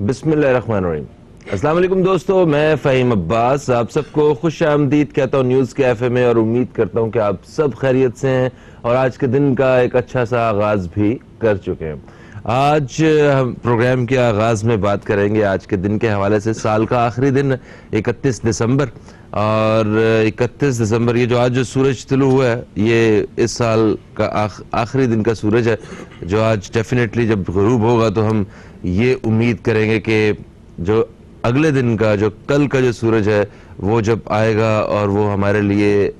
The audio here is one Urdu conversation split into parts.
بسم اللہ الرحمن الرحیم۔ السلام علیکم دوستو، میں فہیم عباس آپ سب کو خوش آمدید کہتا ہوں نیوز کیفے میں، اور امید کرتا ہوں کہ آپ سب خیریت سے ہیں اور آج کے دن کا ایک اچھا سا آغاز بھی کر چکے ہیں۔ آج ہم پروگرام کے آغاز میں بات کریں گے آج کے دن کے حوالے سے، سال کا آخری دن 31 دسمبر، اور 31 دسمبر یہ جو آج جو سورج طلوع ہوا ہے یہ اس سال کا آخری دن کا سورج ہے، جو آج ڈیفینیٹلی جب غروب ہوگا تو ہم یہ امید کریں گے کہ جو اگلے دن کا جو کل کا جو سورج ہے وہ جب آئے گا اور وہ ہمارے لیے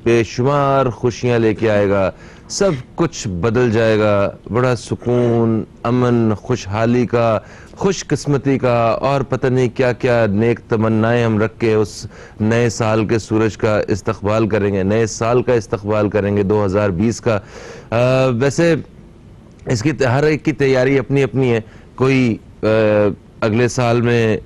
بے شمار خوشیاں لے کے آئے گا، سب کچھ بدل جائے گا، بڑا سکون، امن، خوشحالی کا، خوش قسمتی کا، اور پتہ نہیں کیا کیا نیک تمنائیں ہم رکھ کے اس نئے سال کے سورج کا استقبال کریں گے، نئے سال کا استقبال کریں گے 2020 کا۔ ویسے اس کی ہر ایک کی تیاری اپنی اپنی ہے، کوئی اگلے سال میں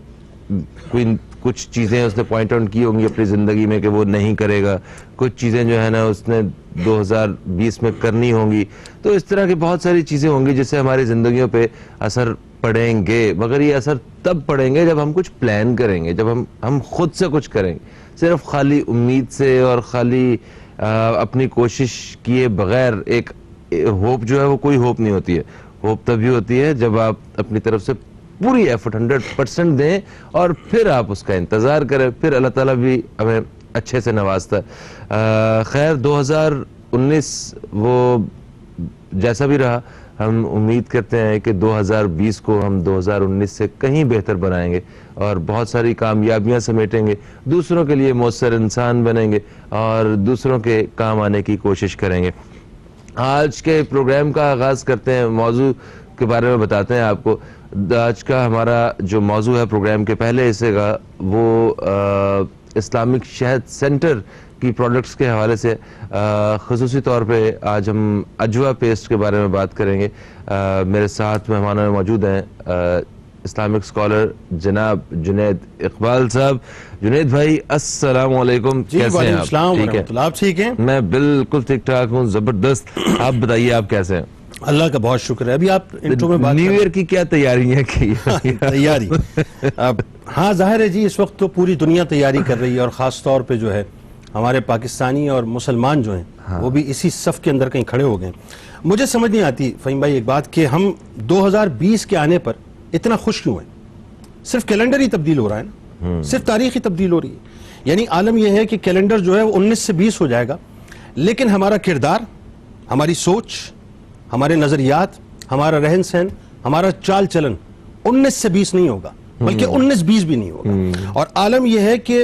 کوئی کچھ چیزیں اس نے پوائنٹ آؤٹ کی ہوں گی اپنی زندگی میں کہ وہ نہیں کرے گا، کچھ چیزیں جو ہے نا اس نے 2020 میں کرنی ہوں گی، تو اس طرح کی بہت ساری چیزیں ہوں گی جس سے ہماری زندگیوں پہ اثر پڑیں گے، مگر یہ اثر تب پڑیں گے جب ہم کچھ پلان کریں گے، جب ہم خود سے کچھ کریں گے۔ صرف خالی امید سے اور خالی اپنی کوشش کیے بغیر ایک ہوپ جو ہے وہ کوئی ہوپ نہیں ہوتی ہے۔ ہوپ تبھی ہوتی ہے جب آپ اپنی طرف سے پوری ایفرٹ 100% دیں اور پھر آپ اس کا انتظار کریں، پھر اللہ تعالیٰ بھی ہمیں اچھے سے نوازتا ہے۔ خیر 2019 وہ جیسا بھی رہا، ہم امید کرتے ہیں کہ 2020 کو ہم 2019 سے کہیں بہتر بنائیں گے اور بہت ساری کامیابیاں سمیٹیں گے، دوسروں کے لیے مؤثر انسان بنیں گے اور دوسروں کے کام آنے کی کوشش کریں گے۔ آج کے پروگرام کا آغاز کرتے ہیں، موضوع کے بارے میں بتاتے ہیں آپ کو۔ آج کا ہمارا جو موضوع ہے پروگرام کے پہلے حصے کا، وہ اسلامک شہد سینٹر کی پروڈکٹس کے حوالے سے، خصوصی طور پہ آج ہم اجوا پیسٹ کے بارے میں بات کریں گے۔ میرے ساتھ مہمانوں میں موجود ہیں اسلامک اسکالر جناب جنید اقبال صاحب۔ جنید بھائی السلام علیکم، کیسے ہیں آپ؟ ٹھیک ہے، آپ ٹھیک ہیں؟ میں بالکل ٹھیک ٹھاک ہوں، زبردست۔ آپ بتائیے آپ کیسے ہیں؟ اللہ کا بہت شکر ہے۔ ابھی آپ انٹرو میں بات نیو ایئر کی کیا تیاریاں کی؟ تیاری ہاں ظاہر ہے جی، اس وقت تو پوری دنیا تیاری کر رہی ہے، اور خاص طور پہ جو ہے ہمارے پاکستانی اور مسلمان جو ہیں وہ بھی اسی صف کے اندر کہیں کھڑے ہو گئے ہیں۔ مجھے سمجھ نہیں آتی فہیم بھائی ایک بات، کہ ہم 2020 کے آنے پر اتنا خوش کیوں ہیں؟ صرف کیلنڈر ہی تبدیل ہو رہا ہے نا، صرف تاریخ ہی تبدیل ہو رہی ہے۔ یعنی عالم یہ ہے کہ کیلنڈر جو ہے وہ 19 سے 20 ہو جائے گا، لیکن ہمارا کردار، ہماری سوچ، ہمارے نظریات، ہمارا رہن سہن، ہمارا چال چلن 19 سے 20 نہیں ہوگا، بلکہ 19-20 بھی نہیں ہوگا۔ اور عالم یہ ہے کہ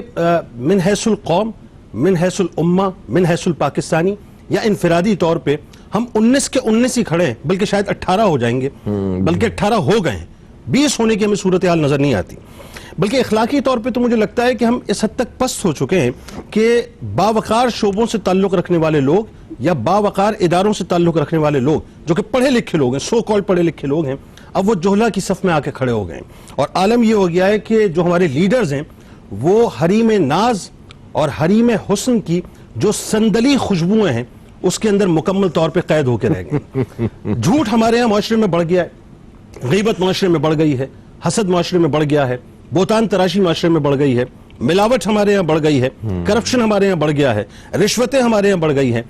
من حیث القوم، من حیث الامہ، من حیث الپاکستانی، یا انفرادی طور پہ ہم 19 کے 19 ہی کھڑے ہیں، بلکہ شاید 18 ہو جائیں گے، بلکہ 18 ہو گئے ہیں، 20 ہونے کی ہمیں صورتحال نظر نہیں آتی۔ بلکہ اخلاقی طور پہ تو مجھے لگتا ہے کہ ہم اس حد تک پست ہو چکے ہیں کہ باوقار شعبوں سے تعلق رکھنے والے لوگ یا باوقار اداروں سے تعلق رکھنے والے لوگ جو کہ پڑھے لکھے لوگ ہیں، سو کال پڑھے لکھے لوگ ہیں، اب وہ جہلا کی صف میں آ کے کھڑے ہو گئے ہیں۔ اور عالم یہ ہو گیا ہے کہ جو ہمارے لیڈرز ہیں وہ حریم ناز اور حریم حسن کی جو سندلی خوشبوئیں ہیں اس کے اندر مکمل طور پہ قید ہو کے رہ گئے۔ جھوٹ ہمارے یہاں معاشرے میں بڑھ گیا ہے، غیبت معاشرے میں بڑھ گئی ہے، حسد معاشرے میں بڑھ گیا ہے، بہتان تراشی معاشرے میں بڑھ گئی ہے، ملاوٹ ہمارے یہاں بڑھ گئی ہے، کرپشن ہمارے یہاں بڑھ گیا ہے، رشوتیں ہمارے یہاں بڑھ گئی ہیں،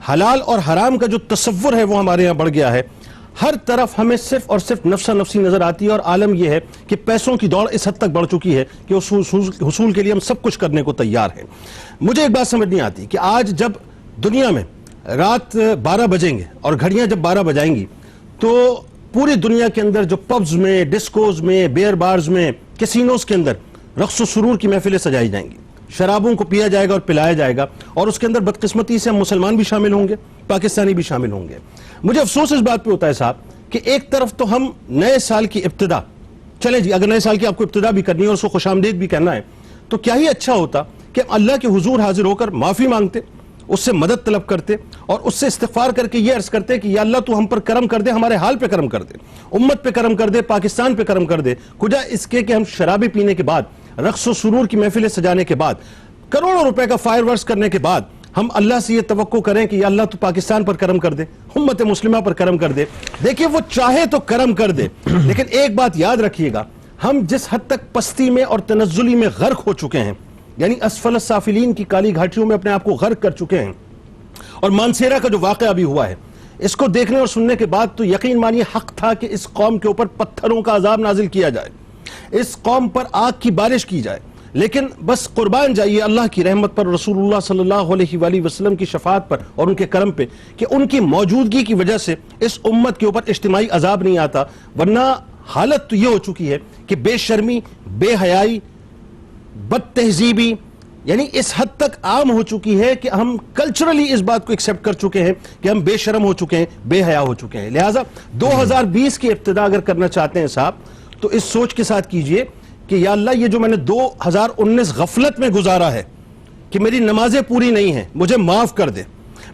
حلال اور حرام کا جو تصور ہے وہ ہمارے یہاں بڑھ گیا ہے۔ ہر طرف ہمیں صرف اور صرف نفسا نفسی نظر آتی ہے، اور عالم یہ ہے کہ پیسوں کی دوڑ اس حد تک بڑھ چکی ہے کہ اس حصول کے لیے ہم سب کچھ کرنے کو تیار ہیں۔ مجھے ایک بات سمجھ نہیں آتی کہ آج جب دنیا میں رات 12 بجیں گے اور گھڑیاں جب 12 بجائیں گی تو پوری دنیا کے اندر جو پبز میں، ڈسکوز میں، بیئر بارز میں، کیسینوز کے اندر رقص و سرور کی محفلیں سجائی جائیں گی، شرابوں کو پیا جائے گا اور پلایا جائے گا، اور اس کے اندر بدقسمتی سے ہم مسلمان بھی شامل ہوں گے، پاکستانی بھی شامل ہوں گے۔ مجھے افسوس اس بات پہ ہوتا ہے صاحب کہ ایک طرف تو ہم نئے سال کی ابتدا، چلیں جی اگر نئے سال کی آپ کو ابتدا بھی کرنی ہے اور اس کو خوش آمدید بھی کرنا ہے تو کیا ہی اچھا ہوتا کہ اللہ کے حضور حاضر ہو کر معافی مانگتے، اس سے مدد طلب کرتے اور اس سے استغفار کر کے یہ عرض کرتے کہ یا اللہ تو ہم پر کرم کر دے، ہمارے حال پہ کرم کر دے، امت پہ کرم کر دے، پاکستان پہ کرم کر دے، کجا اس کے کہ ہم شرابی پینے کے بعد، رقص و سرور کی محفلیں سجانے کے بعد، کروڑوں روپے کا فائر ورکس کرنے کے بعد ہم اللہ سے یہ توقع کریں کہ یا اللہ تو پاکستان پر کرم کر دے، امت مسلمہ پر کرم کر دے۔ دیکھیں وہ چاہے تو کرم کر دے، لیکن ایک بات یاد رکھیے گا، ہم جس حد تک پستی میں اور تنزلی میں غرق ہو چکے ہیں، یعنی اسفل السافلین کی کالی گھاٹیوں میں اپنے آپ کو غرق کر چکے ہیں، اور مانسیرا کا جو واقعہ بھی ہوا ہے اس کو دیکھنے اور سننے کے بعد تو یقین مانیے حق تھا کہ اس قوم کے اوپر پتھروں کا عذاب نازل کیا جائے، اس قوم پر آگ کی بارش کی جائے، لیکن بس قربان جائیے اللہ کی رحمت پر، رسول اللہ صلی اللہ علیہ وآلہ وسلم کی شفاعت پر اور ان کے کرم پہ کہ ان کی موجودگی کی وجہ سے اس امت کے اوپر اجتماعی عذاب نہیں آتا، ورنہ حالت تو یہ ہو چکی ہے کہ بے شرمی، بے حیائی، بد تہذیبی یعنی اس حد تک عام ہو چکی ہے کہ ہم کلچرلی اس بات کو ایکسیپٹ کر چکے ہیں کہ ہم بے شرم ہو چکے ہیں، بے حیا ہو چکے ہیں۔ لہٰذا 2020 کی ابتدا اگر کرنا چاہتے ہیں صاحب تو اس سوچ کے ساتھ کیجئے کہ یا اللہ یہ جو میں نے 2019 غفلت میں گزارا ہے کہ میری نمازیں پوری نہیں ہیں، مجھے معاف کر دے،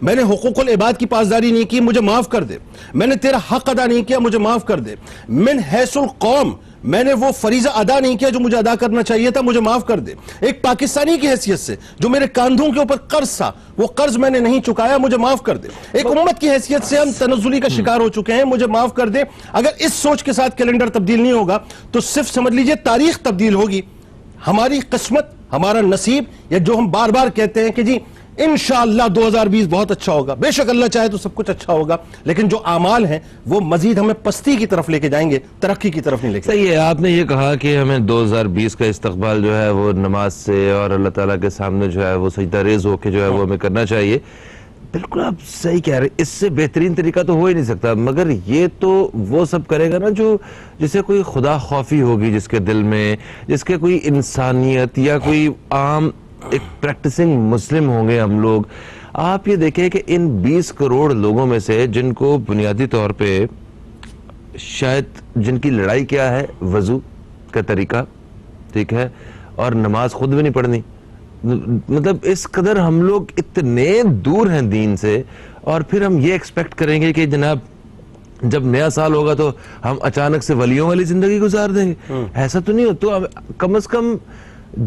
میں نے حقوق العباد کی پاسداری نہیں کی، مجھے معاف کر دے، میں نے تیرا حق ادا نہیں کیا، مجھے معاف کر دے، من حیث القوم میں نے وہ فریضہ ادا نہیں کیا جو مجھے ادا کرنا چاہیے تھا، مجھے معاف کر دے، ایک پاکستانی کی حیثیت سے جو میرے کاندھوں کے اوپر قرض تھا وہ قرض میں نے نہیں چکایا، مجھے معاف کر دے، ایک امت کی حیثیت سے ہم تنزلی کا شکار ہو چکے ہیں، مجھے معاف کر دے۔ اگر اس سوچ کے ساتھ کیلنڈر تبدیل نہیں ہوگا تو صرف سمجھ لیجئے تاریخ تبدیل ہوگی، ہماری قسمت، ہمارا نصیب، یا جو ہم بار بار کہتے ہیں کہ جی انشاءاللہ 2020 بہت اچھا ہوگا، بے شک اللہ چاہے تو سب کچھ اچھا ہوگا، لیکن جو اعمال ہیں وہ مزید ہمیں پستی کی طرف لے کے جائیں گے، ترقی کی طرف نہیں لے کے۔ صحیح ہے، آپ نے یہ کہا کہ ہمیں 2020 کا استقبال جو ہے وہ نماز سے اور اللہ تعالیٰ کے سامنے جو ہے وہ سجدہ ریز ہو کے جو ہے وہ ہمیں کرنا چاہیے۔ بالکل آپ صحیح کہہ رہے ہیں، اس سے بہترین طریقہ تو ہو ہی نہیں سکتا، مگر یہ تو وہ سب کرے گا نا جو جسے کوئی خدا خوفی ہوگی جس کے دل میں، جس کے کوئی انسانیت یا کوئی عام ایک پریکٹسنگ مسلم ہوں گے ہم لوگ۔ آپ یہ دیکھیں کہ ان 20 کروڑ لوگوں میں سے جن کو بنیادی طور پہ شاید جن کی لڑائی کیا ہے وضو کا طریقہ، ٹھیک ہے، اور نماز خود بھی نہیں پڑھنی، مطلب اس قدر ہم لوگ اتنے دور ہیں دین سے، اور پھر ہم یہ ایکسپیکٹ کریں گے کہ جناب جب نیا سال ہوگا تو ہم اچانک سے ولیوں والی زندگی گزار دیں گے۔ ایسا تو نہیں ہو، تو کم از کم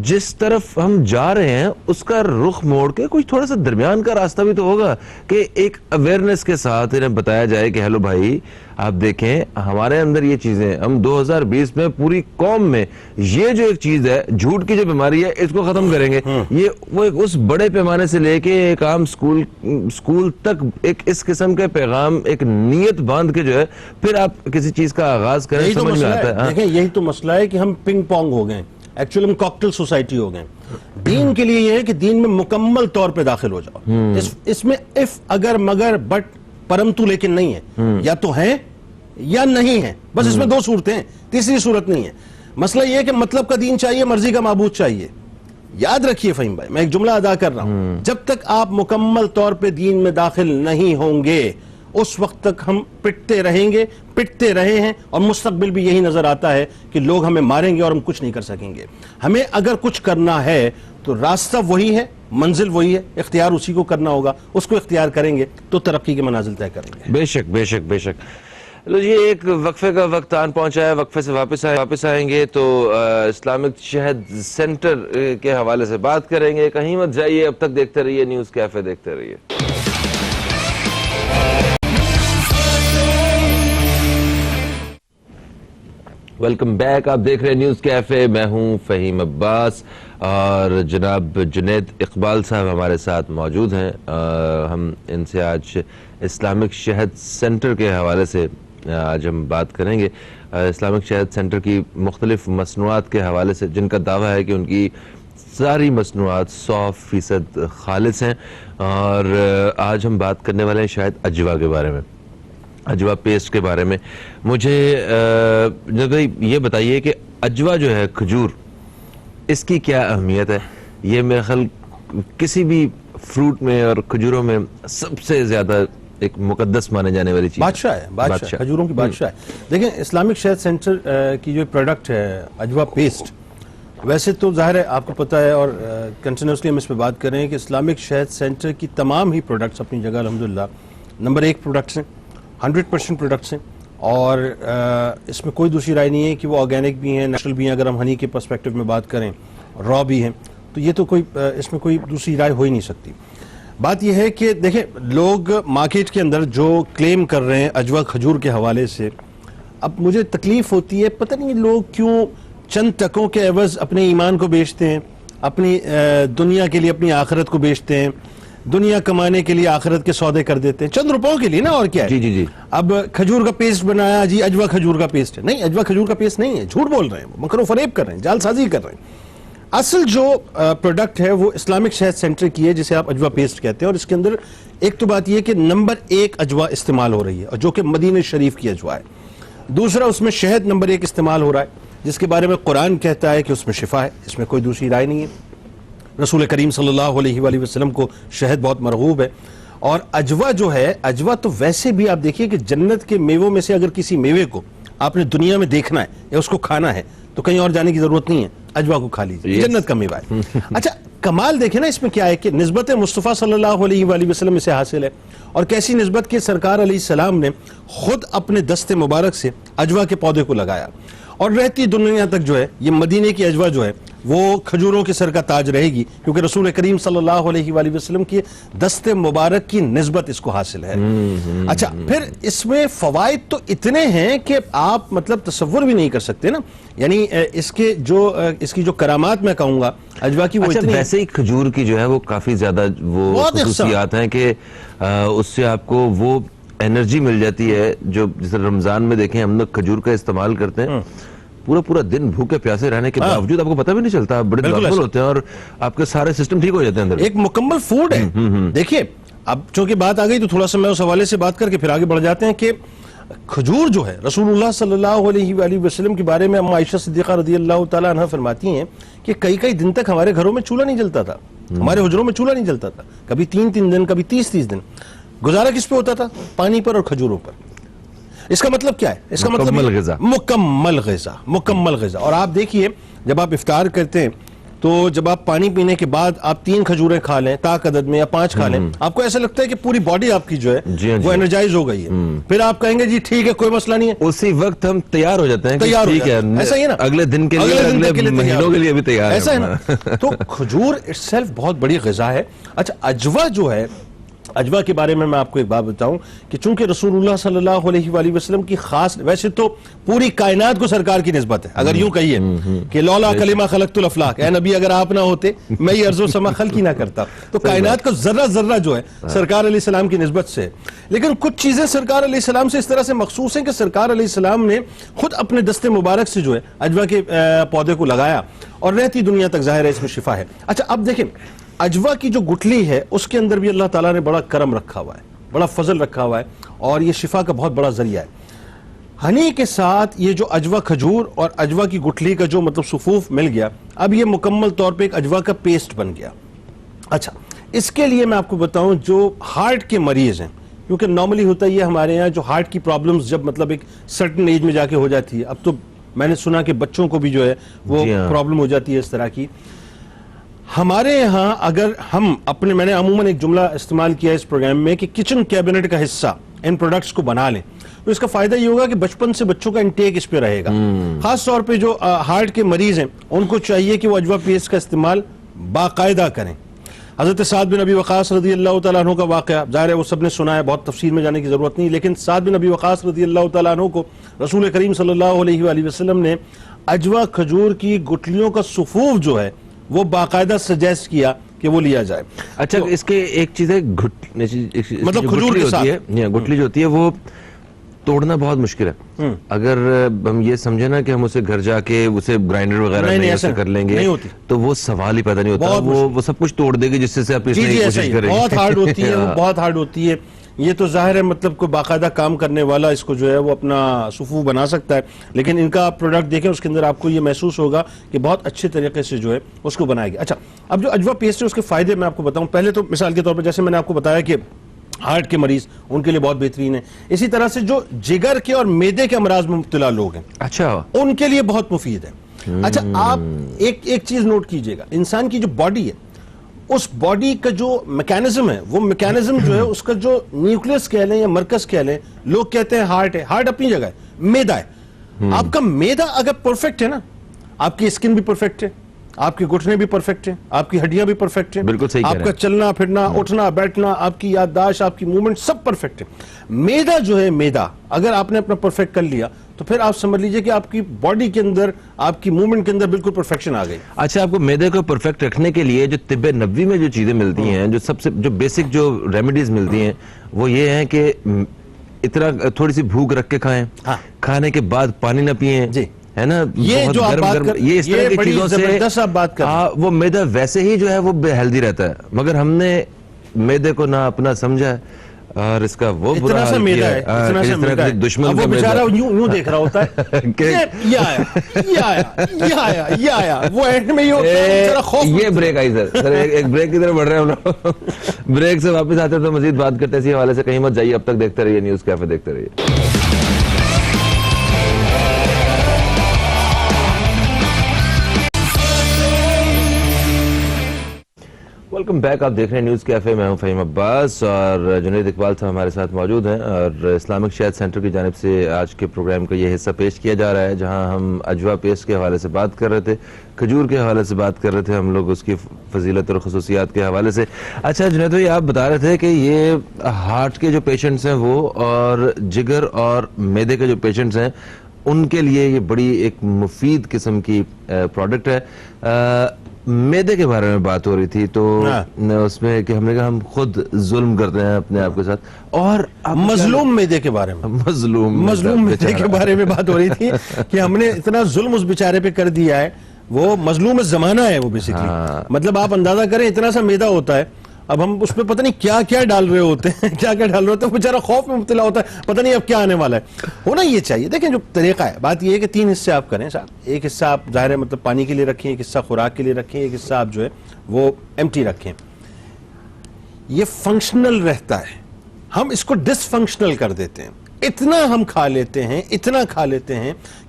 جس طرف ہم جا رہے ہیں اس کا رخ موڑ کے کچھ تھوڑا سا درمیان کا راستہ بھی تو ہوگا کہ ایک اویئرنیس کے ساتھ انہیں بتایا جائے کہ ہیلو بھائی آپ دیکھیں ہمارے اندر یہ چیزیں، ہم 2020 میں پوری قوم میں یہ جو ایک چیز ہے جھوٹ کی جو بیماری ہے اس کو ختم کریں گے۔ یہ وہ ایک اس بڑے پیمانے سے لے کے ایک عام سکول تک ایک اس قسم کے پیغام، ایک نیت باندھ کے جو ہے پھر آپ کسی چیز کا آغاز کریں، سمجھ میں آتا ہے۔ دیکھیں یہی تو مسئلہ ہے کہ ہم پنگ پونگ ہو گئے، ایکچولی ہم کاکٹیل سوسائٹی ہو گئے۔ دین کے لیے یہ ہے کہ دین میں مکمل طور پہ داخل ہو جاؤ، اس میں اف اگر مگر بٹ پرمتو لیکن نہیں ہے، یا تو ہے یا نہیں ہے، بس اس میں دو صورتیں ہیں، تیسری صورت نہیں ہے۔ مسئلہ یہ ہے کہ مطلب کا دین چاہیے، مرضی کا معبود چاہیے۔ یاد رکھیے فہیم بھائی، میں ایک جملہ ادا کر رہا ہوں، جب تک آپ مکمل طور پہ دین میں داخل نہیں ہوں گے اس وقت تک ہم پٹتے رہیں گے، پٹتے رہے ہیں، اور مستقبل بھی یہی نظر آتا ہے کہ لوگ ہمیں ماریں گے اور ہم کچھ نہیں کر سکیں گے۔ ہمیں اگر کچھ کرنا ہے تو راستہ وہی ہے، منزل وہی ہے، اختیار اسی کو کرنا ہوگا، اس کو اختیار کریں گے تو ترقی کے منازل طے کریں گے۔ بے شک بے شک بے شک۔ لو جی ایک وقفے کا وقت آن پہنچا ہے، وقفے سے واپس آئیں گے تو اسلامک شہد سینٹر کے حوالے سے بات کریں گے۔ کہیں مت جائیے، اب تک دیکھتے رہیے نیوز کیفے، دیکھتے رہیے۔ ویلکم بیک، آپ دیکھ رہے ہیں نیوز کیفے، میں ہوں فہیم عباس اور جناب جنید اقبال صاحب ہمارے ساتھ موجود ہیں۔ ہم ان سے آج اسلامک شہد سینٹر کے حوالے سے آج ہم بات کریں گے۔ اسلامک شہد سینٹر کی مختلف مصنوعات کے حوالے سے جن کا دعویٰ ہے کہ ان کی ساری مصنوعات 100% خالص ہیں، اور آج ہم بات کرنے والے ہیں شاید اجوا کے بارے میں، اجوا پیسٹ کے بارے میں۔ مجھے یہ بتائیے کہ اجوا جو ہے کھجور، اس کی کیا اہمیت ہے؟ یہ میرے خیال کسی بھی فروٹ میں اور کھجوروں میں سب سے زیادہ ایک مقدس مانے جانے والی چیز بادشاہ ہے، بادشاہ کھجوروں کی بادشاہ ہے۔ دیکھیں اسلامک شہد سینٹر کی جو پروڈکٹ ہے اجوا پیسٹ، ویسے تو ظاہر ہے آپ کو پتہ ہے اور کنٹینیوسلی ہم اس پہ بات کر رہے ہیں کہ اسلامک شہد سینٹر کی تمام ہی پروڈکٹس اپنی جگہ الحمدللہ نمبر 1 پروڈکٹس ہیں، 100% پروڈکٹس ہیں، اور اس میں کوئی دوسری رائے نہیں ہے کہ وہ آرگینک بھی ہیں، نیچرل بھی ہیں۔ اگر ہم ہنی کے پرسپیکٹو میں بات کریں، را بھی ہیں، تو یہ تو کوئی اس میں کوئی دوسری رائے ہو ہی نہیں سکتی۔ بات یہ ہے کہ دیکھیں لوگ مارکیٹ کے اندر جو کلیم کر رہے ہیں اجوا کھجور کے حوالے سے، اب مجھے تکلیف ہوتی ہے، پتہ نہیں لوگ کیوں چند ٹکوں کے عوض اپنے ایمان کو بیچتے ہیں, اپنی دنیا کے لیے اپنی آخرت کو بیچتے ہیں, دنیا کمانے کے لیے آخرت کے سودے کر دیتے ہیں چند روپوں کے لیے نا, اور کیا ہے. جی. اب کھجور کا پیسٹ بنایا جی, اجوا کھجور کا پیسٹ ہے. نہیں, اجوا کھجور کا پیسٹ نہیں ہے, جھوٹ بول رہے ہیں, مکر و فریب کر رہے ہیں, جال سازی کر رہے ہیں. اصل جو پروڈکٹ ہے وہ اسلامک شہد سینٹر کی ہے, جسے آپ اجوا پیسٹ کہتے ہیں, اور اس کے اندر ایک تو بات یہ کہ نمبر 1 اجوا استعمال ہو رہی ہے, اور جو کہ مدینہ شریف کی اجوا ہے. دوسرا, اس میں شہد نمبر 1 استعمال ہو رہا ہے, جس کے بارے میں قرآن کہتا ہے کہ اس میں شفا ہے, اس میں کوئی دوسری رائے نہیں ہے. رسول کریم صلی اللہ علیہ وآلہ وسلم کو شہد بہت مرغوب ہے. اور اجوا جو ہے, اجوا تو ویسے بھی آپ دیکھیے کہ جنت کے میووں میں سے اگر کسی میوے کو آپ نے دنیا میں دیکھنا ہے یا اس کو کھانا ہے تو کہیں اور جانے کی ضرورت نہیں ہے, اجوا کو کھا لیجیے, جنت کا میوہ ہے. اچھا, کمال دیکھیں نا اس میں کیا ہے کہ نسبت مصطفیٰ صلی اللہ علیہ وآلہ وسلم اسے حاصل ہے, اور کیسی نسبت کہ سرکار علیہ السلام نے خود اپنے دست مبارک سے اجوا کے پودے کو لگایا, اور رہتی دنیا تک جو ہے یہ مدینے کی اجوا جو ہے وہ کھجوروں کے سر کا تاج رہے گی, کیونکہ رسول کریم صلی اللہ علیہ وآلہ وسلم کی دست مبارک کی نسبت اس کو حاصل ہے. اچھا, پھر اس میں فوائد تو اتنے ہیں کہ آپ مطلب تصور بھی نہیں کر سکتے نا, یعنی اس کی جو کرامات میں کہوں گا اجوا کی, وہ اتنی ویسے ہی کھجور کی جو ہے وہ کافی زیادہ وہ خصوصیات ہیں کہ اس سے آپ کو وہ انرجی مل جاتی ہے جو جیسے رمضان میں دیکھیں ہم لوگ کھجور کا استعمال کرتے ہیں, پورا دن بھوکے پیاسے رہنے کے باوجود آپ کو پتہ بھی نہیں چلتا, بڑے نارمل ہوتے ہیں اور آپ کے سارے سسٹم ٹھیک ہو جاتے ہیں اندر. ایک مکمل فوڈ ہے. دیکھیے اب چونکہ بات آ گئی تو تھوڑا سا میں اس حوالے سے بات کر کے پھر آگے بڑھ جاتے ہیں کہ کھجور جو ہے رسول اللہ صلی اللہ علیہ وآلہ وسلم کے بارے میں عائشہ صدیقہ رضی اللہ تعالیٰ عنہ فرماتی ہیں کہ کئی دن تک ہمارے گھروں میں چولہا نہیں جلتا تھا, ہمارے حجروں میں چولہا نہیں جلتا تھا, کبھی 3 دن, کبھی 30 دن. گزارا کس پہ ہوتا تھا؟ پانی پر اور کھجوروں پر. اس کا مطلب کیا ہے؟ اس کا مطلب مکمل غذا. اور آپ دیکھیے جب آپ افطار کرتے ہیں تو جب آپ پانی پینے کے بعد آپ 3 کھجوریں کھا لیں طاق عدد میں یا 5 کھا لیں, آپ کو ایسا لگتا ہے کہ پوری باڈی آپ کی جو ہے وہ انرجائز ہو گئی ہے. پھر آپ کہیں گے جی ٹھیک ہے کوئی مسئلہ نہیں ہے, اسی وقت ہم تیار ہو جاتے ہیں, ٹھیک ہے, ایسا ہی ہے نا, اگلے دن کے لیے, اگلے مہینوں کے لیے بھی تیار ایسا ہے نا. تو کھجور اٹسیلف بہت بڑی غذا ہے. اچھا, اجوا جو ہے, اجوا کے بارے میں آپ کو ایک بات بتاؤں کہ چونکہ رسول اللہ صلی اللہ علیہ وآلہ وسلم کی خاص, ویسے تو پوری کائنات کو سرکار کی نسبت ہے, اگر یوں کہیے کہ لولا کلمہ خلقت الافلاق, اے نبی اگر آپ نہ ہوتے میں یہ ارض و سما خلق ہی نہ کرتا. تو کائنات کو ذرہ جو ہے سرکار علیہ السلام کی نسبت سے, لیکن کچھ چیزیں سرکار علیہ السلام سے اس طرح سے مخصوص ہیں کہ سرکار علیہ السلام نے خود اپنے دست مبارک سے جو ہے اجوا کے پودے کو لگایا, اور رہتی دنیا تک ظاہر ہے اس میں شفا ہے. اچھا, اب دیکھیں اجوا کی جو گٹلی ہے اس کے اندر بھی اللہ تعالیٰ نے بڑا کرم رکھا ہوا ہے, بڑا فضل رکھا ہوا ہے, اور یہ شفا کا بہت بڑا ذریعہ ہے. ہنی کے ساتھ یہ جو اجوا کھجور اور اجوا کی گٹلی کا جو مطلب صفوف مل گیا, اب یہ مکمل طور پہ ایک اجوا کا پیسٹ بن گیا. اچھا, اس کے لیے میں آپ کو بتاؤں جو ہارٹ کے مریض ہیں, کیونکہ نارملی ہوتا یہ ہمارے یہاں جو ہارٹ کی پرابلمز جب مطلب ایک سرٹن ایج میں جا کے ہو جاتی ہے, اب تو میں نے سنا کہ بچوں کو بھی جو ہے وہ پرابلم ہو جاتی ہے اس طرح کی. ہمارے یہاں اگر ہم اپنے, میں نے عموماً ایک جملہ استعمال کیا اس پروگرام میں کہ کچن کیبنٹ کا حصہ ان پروڈکٹس کو بنا لیں, تو اس کا فائدہ یہ ہوگا کہ بچپن سے بچوں کا انٹیک اس پہ رہے گا. خاص طور پہ جو ہارٹ کے مریض ہیں ان کو چاہیے کہ وہ اجوا پیسٹ کا استعمال باقاعدہ کریں. حضرت سعد بن ابی وقاص رضی اللہ تعالیٰ عنہ کا واقعہ ظاہر ہے وہ سب نے سنا ہے, بہت تفصیل میں جانے کی ضرورت نہیں, لیکن سعد بن ابی وقاص رضی اللہ تعالیٰ عنہ کو رسول کریم صلی اللہ علیہ وآلہ وسلم نے اجوا کھجور کی گٹلیوں کا صفوف جو ہے وہ باقاعدہ سجیسٹ کیا کہ وہ لیا جائے. اچھا, اس کے ایک چیز ہے مطلب کھجور کے ساتھ گٹلی جو ہوتی ہے وہ توڑنا بہت مشکل ہے. اگر ہم یہ سمجھے نا کہ ہم اسے گھر جا کے اسے گرائنڈر وغیرہ نہیں کر لیں گے تو وہ سوال ہی پیدا نہیں ہوتا, وہ سب کچھ توڑ دے گی جس سے آپ پیسنے کی کوشش کریں. بہت ہارڈ ہوتی ہے, بہت ہارڈ ہوتی ہے. یہ تو ظاہر ہے مطلب کوئی باقاعدہ کام کرنے والا اس کو جو ہے وہ اپنا صفوف بنا سکتا ہے, لیکن ان کا آپ پروڈکٹ دیکھیں اس کے اندر آپ کو یہ محسوس ہوگا کہ بہت اچھے طریقے سے جو ہے اس کو بنائے گا. اچھا, اب جو اجوا پیسٹ ہے اس کے فائدے میں آپ کو بتاؤں. پہلے تو مثال کے طور پر جیسے میں نے آپ کو بتایا کہ ہارٹ کے مریض ان کے لیے بہت بہترین ہے, اسی طرح سے جو جگر کے اور معدے کے امراض میں مبتلا لوگ ہیں اچھا ان کے لیے بہت مفید ہے. اچھا, آپ ایک چیز نوٹ کیجئے گا, انسان کی جو باڈی ہے اس باڈی کا جو میکینزم ہے, وہ میکینزم جو ہے اس کا جو نیوکلیس کہہ لیں یا مرکز کہہ لیں, لوگ کہتے ہیں ہارٹ ہے, ہارٹ اپنی جگہ ہے, میدا ہے. آپ کا میدا اگر پرفیکٹ ہے نا, آپ کی اسکن بھی پرفیکٹ ہے, آپ کے گھٹنے بھی پرفیکٹ ہیں, آپ کی ہڈیاں بھی پرفیکٹ ہیں, بالکل صحیح, آپ کا چلنا پھرنا اٹھنا بیٹھنا, آپ کی یادداشت, آپ کی موومنٹ سب پرفیکٹ ہے. میدا جو ہے, میدا اگر آپ نے اپنا پرفیکٹ کر لیا تو پھر آپ سمجھ لیجئے کہ آپ کی باڈی کے اندر آپ کی موومنٹ کے اندر بالکل پرفیکشن آ گئی. اچھا آپ کو معدے کو پرفیکٹ رکھنے کے لیے جو طب نبوی میں جو چیزیں ملتی ہیں, جو سب سے جو بیسک جو ریمیڈیز ملتی ہیں وہ یہ ہیں کہ اتنا تھوڑی سی بھوک رکھ کے کھائیں, کھانے کے بعد پانی نہ پیئیں, ہے نا, یہ جو آپ بات کر یہ اس طرح کی چیزوں سے آپ بات کر وہ معدہ ویسے ہی جو ہے وہ ہیلدی رہتا ہے, مگر ہم نے معدے کو نہ اپنا سمجھا اور اس کا وہ برا حال کیا ہے, اس طرح کے دشمن کا وہ بیچارہ یوں دیکھ رہا ہوتا ہے یہ آیا وہ اینڈ میں یہ بریک آئی سر, ایک بریک کی طرف بڑھ رہے ہیں ہم لوگ. بریک سے واپس آتے ہیں تو مزید بات کرتے ہیں اسی حوالے سے, کہیں مت جائیے, اب تک دیکھتے رہیے نیوز کیفے, دیکھتے رہیے. ویلکم بیک, آپ دیکھ رہے ہیں نیوز کیفے, میں ہوں فہیم عباس اور جنید اقبال صاحب ہمارے ساتھ موجود ہیں, اور اسلامک شہد سینٹر کی جانب سے آج کے پروگرام کا یہ حصہ پیش کیا جا رہا ہے جہاں ہم اجوا پیسٹ کے حوالے سے بات کر رہے تھے, کھجور کے حوالے سے بات کر رہے تھے ہم لوگ, اس کی فضیلت اور خصوصیات کے حوالے سے. اچھا جنید بھائی, آپ بتا رہے تھے کہ یہ ہارٹ کے جو پیشنٹس ہیں وہ اور جگر اور معدے کے جو پیشنٹس ہیں ان کے لیے یہ بڑی ایک مفید قسم کی پروڈکٹ ہے. معدے کے بارے میں بات ہو رہی تھی تو اس میں کہ ہم نے کہا ہم خود ظلم کرتے ہیں اپنے آپ کے ساتھ, اور مظلوم معدے کے بارے میں مظلوم معدے کے بارے میں بات ہو رہی تھی کہ ہم نے اتنا ظلم اس بیچارے پہ کر دیا ہے, وہ مظلوم زمانہ ہے وہ بیسیکلی. مطلب آپ اندازہ کریں اتنا سا معدہ ہوتا ہے, اب ہم اس پہ پتہ نہیں کیا کیا ڈال رہے ہوتے ہیں, کیا کیا ڈال رہے ہوتے ہیں, بیچارہ خوف میں مبتلا ہوتا ہے, پتہ نہیں اب کیا آنے والا ہے. ہونا یہ چاہیے, دیکھیں جو طریقہ ہے, بات یہ ہے کہ 3 حصے آپ کریں صاحب. ایک حصہ آپ ظاہر ہے مطلب پانی کے لیے رکھیں, ایک حصہ خوراک کے لیے رکھیں, ایک حصہ آپ جو ہے وہ ایمٹی رکھیں. یہ فنکشنل رہتا ہے, ہم اس کو ڈس فنکشنل کر دیتے ہیں. اتنا ہم کھا لیتے ہیں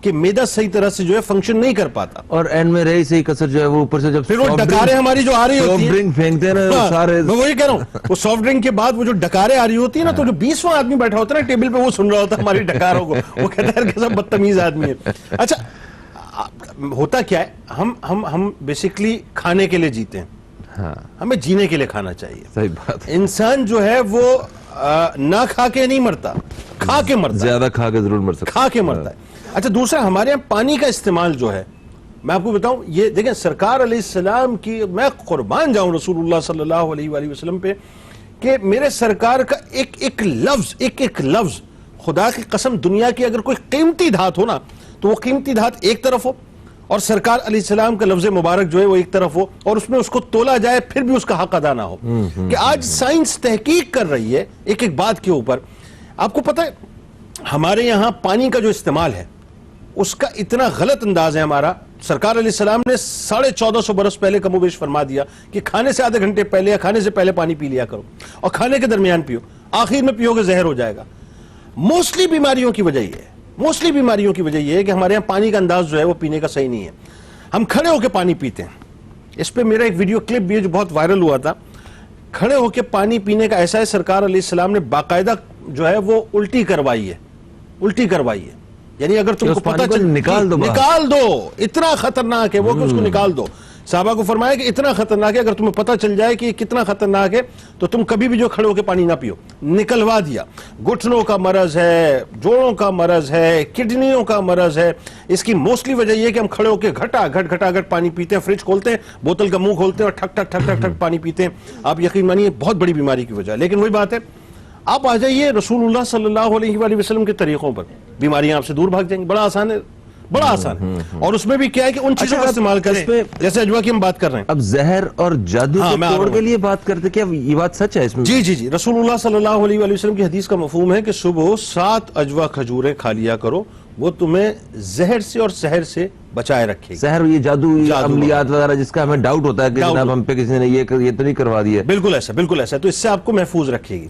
کہ معدہ صحیح طرح سے جو ہے فنکشن نہیں کر پاتا, اور اینڈ میں رہی صحیح کسر جو ہے وہ اوپر سے جب پھر وہ ڈکاریں ہماری جو آ رہی ہوتی ہیں, سافٹ ڈرنک پھینکتے ہیں نا سارے, میں وہی کہہ رہا ہوں, وہ سافٹ ڈرنک کے بعد وہ جو ڈکاریں آ رہی ہوتی ہیں نا, تو جو 20واں آدمی بیٹھا ہوتا ہے نا ٹیبل پہ, وہ سن رہا ہوتا ہے ہماری ڈکاروں کو, وہ کہتا ہے کیسا بدتمیز آدمی ہے. اچھا ہوتا کیا ہے, ہم بیسیکلی کھانے کے لیے جیتے ہیں, ہمیں جینے کے لیے کھانا چاہیے. صحیح بات. انسان جو ہے وہ نہ کھا کے نہیں مرتا, کھا کے مرتا ہے, زیادہ کھا کے ضرور مر سکتا, کھا کے مرتا ہے. اچھا دوسرا, ہمارے یہاں پانی کا استعمال جو ہے, میں آپ کو بتاؤں, یہ دیکھیں سرکار علیہ السلام کی, میں قربان جاؤں رسول اللہ صلی اللہ علیہ وآلہ وسلم پہ, کہ میرے سرکار کا ایک لفظ خدا کی قسم, دنیا کی اگر کوئی قیمتی دھات ہو نا تو وہ قیمتی دھات ایک طرف ہو, اور سرکار علیہ السلام کا لفظ مبارک جو ہے وہ ایک طرف ہو, اور اس میں اس کو تولا جائے پھر بھی اس کا حق ادا نہ ہو. کہ آج سائنس تحقیق کر رہی ہے ایک بات کے اوپر. آپ کو پتہ ہے ہمارے یہاں پانی کا جو استعمال ہے اس کا اتنا غلط انداز ہے ہمارا. سرکار علیہ السلام نے 1450 برس پہلے کم و بیش فرما دیا کہ کھانے سے آدھے گھنٹے پہلے یا کھانے سے پہلے پانی پی لیا کرو, اور کھانے کے درمیان پیو, آخر میں پیو گے زہر ہو جائے گا. موسٹلی بیماریوں کی وجہ یہ ہے کہ ہمارے یہاں پانی کا انداز جو ہے وہ پینے کا صحیح نہیں ہے. ہم کھڑے ہو کے پانی پیتے ہیں. اس پہ میرا ایک ویڈیو کلپ بھی ہے جو بہت وائرل ہوا تھا. کھڑے ہو کے پانی پینے کا ایسا ہے, سرکار علیہ السلام نے باقاعدہ جو ہے وہ الٹی کروائی ہے. یعنی اگر تم کو پتہ چل نکال دو, اتنا خطرناک ہے وہ کہ اس کو نکال دو. صحابہ کو فرمایا کہ اتنا خطرناک ہے, اگر تمہیں پتہ چل جائے کہ یہ کتنا خطرناک ہے تو تم کبھی بھی جو کھڑے ہو کے پانی نہ پیو. نکلوا دیا. گھٹنوں کا مرض ہے, جوڑوں کا مرض ہے, کڈنیوں کا مرض ہے. اس کی موسٹلی وجہ یہ ہے کہ ہم کھڑے ہو کے گھٹا گھٹ پانی پیتے ہیں, فریج کھولتے ہیں, بوتل کا منہ کھولتے ہیں اور ٹھک ٹھک ٹھک ٹھک پانی پیتے ہیں. آپ یقین مانیے بہت بڑی بیماری کی وجہ ہے. لیکن وہی بات ہے, آپ آ جائیے رسول اللہ صلی اللہ علیہ وآلہ وسلم کے طریقوں پر, بیماریاں آپ سے دور بھاگ جائیں گی. بڑا آسان ہے. اور اس میں بھی کیا ہے کہ ان چیزوں کا استعمال کریں جیسے اجوا کی ہم بات کر رہے ہیں. اب زہر اور جادو کے توڑ کے لیے بات کرتے, کیا یہ بات سچ ہے اس میں؟ جی رسول اللہ صلی اللہ علیہ وآلہ وسلم کی حدیث کا مفہوم ہے کہ صبح 7 اجوا کھجوریں کھا لیا کرو, وہ تمہیں زہر سے اور سحر سے بچائے رکھے گی. زہر, یہ جادو, عملیات وغیرہ جس کا ہمیں ڈاؤٹ ہوتا ہے کہ جناب ہم پہ کسی نے یہ تو نہیں کروا دیا. بالکل ایسا, تو اس سے آپ کو محفوظ رکھے گی.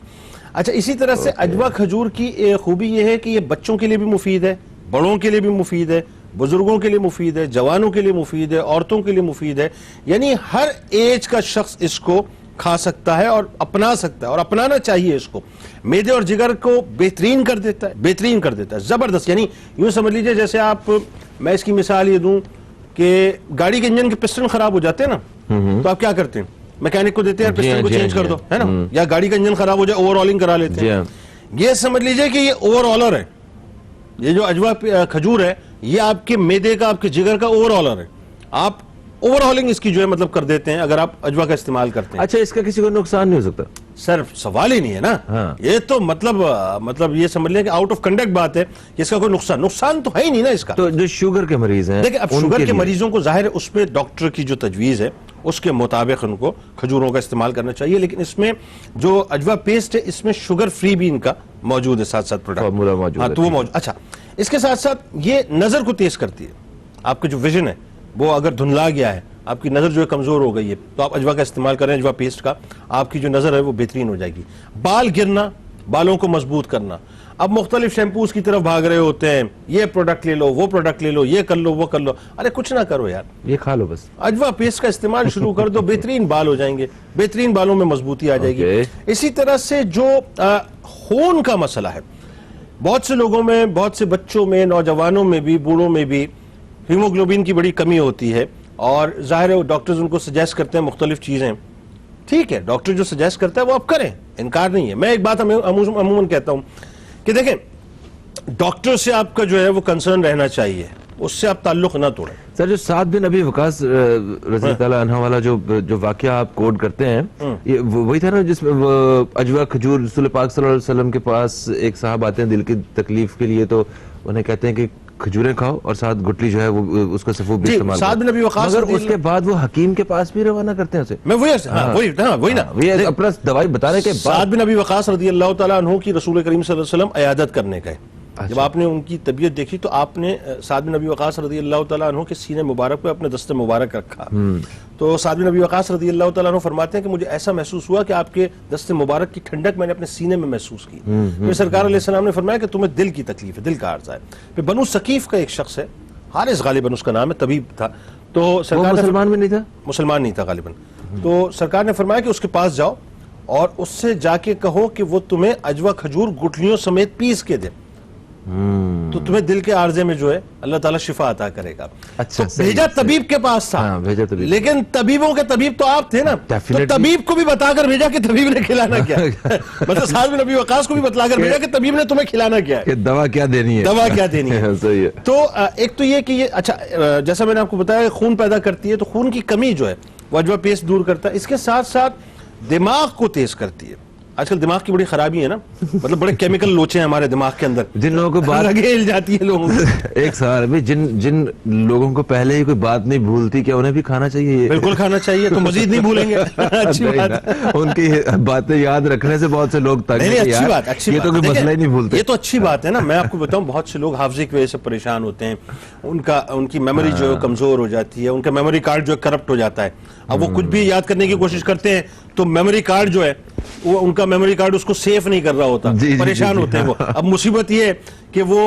اچھا اسی طرح سے اجوا کھجور کی خوبی یہ ہے کہ یہ بچوں کے لیے بھی مفید ہے, بڑوں کے لیے بھی مفید ہے, بزرگوں کے لیے مفید ہے, جوانوں کے لیے مفید ہے, عورتوں کے لیے مفید ہے. یعنی ہر ایج کا شخص اس کو کھا سکتا ہے اور اپنا سکتا ہے, اور اپنانا چاہیے اس کو. معدے اور جگر کو بہترین کر دیتا ہے, زبردست. یعنی یوں سمجھ لیجئے جیسے آپ, میں اس کی مثال یہ دوں کہ گاڑی کے انجن کے پسٹن خراب ہو جاتے ہیں نا, تو آپ کیا کرتے ہیں, میکینک کو دیتے ہیں پسٹن کو چینج کر دو, ہے نا, یا گاڑی کا انجن خراب ہو جائے اوور ہالنگ کرا لیتے ہیں. یہ سمجھ لیجئے کہ یہ اوور ہالر ہے, یہ جو اجوا کھجور ہے یہ آپ کے میدے کا آپ کے جگر کا اوور ہالر ہے. آپ اوور ہالنگ اس کی جو ہے مطلب کر دیتے ہیں اگر آپ اجوا کا استعمال کرتے ہیں. اچھا اس کا کسی کو نقصان نہیں ہو سکتا؟ سر سوال ہی نہیں ہے نا. یہ تو مطلب یہ سمجھ لیں کہ آؤٹ آف کنڈکٹ بات ہے کہ اس کا کوئی نقصان تو ہے ہی نہیں نا اس کا. تو جو شوگر کے مریض ہیں دیکھیں اب شوگر کے مریضوں کو ظاہر ہے اس پہ ڈاکٹر کی جو تجویز ہے اس کے مطابق ان کو کھجوروں کا استعمال کرنا چاہیے. لیکن اس میں جو اجوا پیسٹ ہے اس میں شوگر فری بھی ان کا موجود ہے ساتھ ساتھ پروڈکٹ. ہاں تو وہ موجود. اچھا اس کے ساتھ ساتھ یہ نظر کو تیز کرتی ہے. آپ کا جو ویژن ہے وہ اگر دھندلا گیا ہے, آپ کی نظر جو ہے کمزور ہو گئی ہے, تو آپ اجوا کا استعمال کریں, اجوا پیسٹ کا, آپ کی جو نظر ہے وہ بہترین ہو جائے گی. بال گرنا, بالوں کو مضبوط کرنا, اب مختلف شیمپوز کی طرف بھاگ رہے ہوتے ہیں, یہ پروڈکٹ لے لو, وہ پروڈکٹ لے لو, یہ کر لو, وہ کر لو. ارے کچھ نہ کرو یار, یہ کھا لو بس, اجوا پیسٹ کا استعمال شروع کر دو, بہترین بال ہو جائیں گے, بہترین بالوں میں مضبوطی آ جائے گی. اسی طرح سے جو خون کا مسئلہ ہے, بہت سے لوگوں میں, بہت سے بچوں میں, نوجوانوں میں بھی, بوڑھوں میں بھی ہیموگلوبن کی بڑی کمی ہوتی ہے, اور ظاہر ہے ڈاکٹرز ان کو سجیسٹ کرتے ہیں مختلف چیزیں. ٹھیک ہے, ڈاکٹر جو سجیسٹ کرتا ہے وہ آپ کریں, انکار نہیں ہے. میں ایک بات عموماً کہتا ہوں کہ دیکھیں ڈاکٹر سے آپ کا جو ہے وہ کنسرن رہنا چاہیے, اس سے آپ تعلق نہ توڑیں. سر جو سعد بن ابی وقاص رضی اللہ عنہ والا جو واقعہ آپ کوڈ کرتے ہیں, یہ وہی تھا نا جس میں اجوا کھجور رسول پاک صلی اللہ علیہ وسلم کے پاس ایک صاحب آتے ہیں دل کی تکلیف کے لیے, تو انہیں کہتے ہیں کہ کھجوریں کھاؤ اور ساتھ گٹلی جو ہے وہ اس کا سفوف بھی استعمال سعد بن ابی وقاص, مگر اس کے بعد وہ حکیم کے پاس بھی روانہ کرتے ہیں اسے. میں وہی نا اپنا دوائی بتانے کے بعد سعد بن ابی وقاص رضی اللہ تعالیٰ عنہ کی رسول کریم صلی اللہ علیہ وسلم عیادت کرنے گئے. جب آپ نے ان کی طبیعت دیکھی تو آپ نے سعد بن ابی وقاص رضی اللہ تعالیٰ عنہ کے سینے مبارک پہ اپنے دست مبارک رکھا. تو سعد بن ابی وقاص رضی اللہ تعالیٰ عنہ فرماتے ہیں کہ مجھے ایسا محسوس ہوا کہ آپ کے دست مبارک کی ٹھنڈک میں نے اپنے سینے میں محسوس کی. پھر سرکار علیہ السلام نے فرمایا کہ تمہیں دل کی تکلیف ہے, دل کا عارضہ ہے. پھر بنو ثقیف کا ایک شخص ہے, حارث غالباً اس کا نام ہے, طبیب تھا, تو سرکار مسلمان میں نہیں تھا, مسلمان نہیں تھا غالباً. تو سرکار نے فرمایا کہ اس کے پاس جاؤ اور اس سے جا کے کہو کہ وہ تمہیں اجوا کھجور گٹلیوں سمیت پیس کے دے, تو تمہیں دل کے عارضے میں جو ہے اللہ تعالیٰ شفا عطا کرے گا. اچھا بھیجا طبیب کے پاس تھا, لیکن طبیبوں کے طبیب تو آپ تھے نا, تو طبیب کو بھی بتا کر بھیجا کہ طبیب نے کھلانا کیا, مطلب سعد بن ابی وقاص کو بھی بتلا کر بھیجا کہ طبیب نے تمہیں کھلانا کیا ہے, دوا کیا دینی ہے, دوا کیا دینی ہے. صحیح ہے. تو ایک تو یہ کہ یہ اچھا جیسا میں نے آپ کو بتایا کہ خون پیدا کرتی ہے, تو خون کی کمی جو ہے وہ اجوا پیسٹ دور کرتا ہے. اس کے ساتھ ساتھ دماغ کو تیز کرتی ہے. آج کل دماغ کی بڑی خرابی ہے نا, مطلب بڑے کیمیکل لوچے ہیں ہمارے دماغ کے اندر, جن لوگوں کو بات ہل جاتی ہے لوگوں کو. ایک سوال ہے, جن لوگوں کو پہلے ہی کوئی بات نہیں بھولتی, کیا انہیں بھی کھانا چاہیے؟ بالکل کھانا چاہیے, تو مزید نہیں بھولیں گے. اچھی بات, ان کی باتیں یاد رکھنے سے بہت سے لوگ تنگ ہیں. اچھی بات, اچھی یہ تو کوئی مسئلہ ہی نہیں بھولتے. یہ تو اچھی بات ہے نا. میں آپ کو بتاؤں بہت سے لوگ حافظے کی وجہ سے پریشان ہوتے ہیں, ان کی میموری جو ہے کمزور ہو جاتی ہے, ان کا میموری کارڈ جو ہے کرپٹ ہو جاتا ہے. اب وہ کچھ بھی یاد کرنے کی کوشش کرتے ہیں تو میموری کارڈ جو ہے وہ ان کا میموری کارڈ اس کو سیف نہیں کر رہا ہوتا, پریشان ہوتے ہیں وہ. اب مصیبت یہ ہے کہ وہ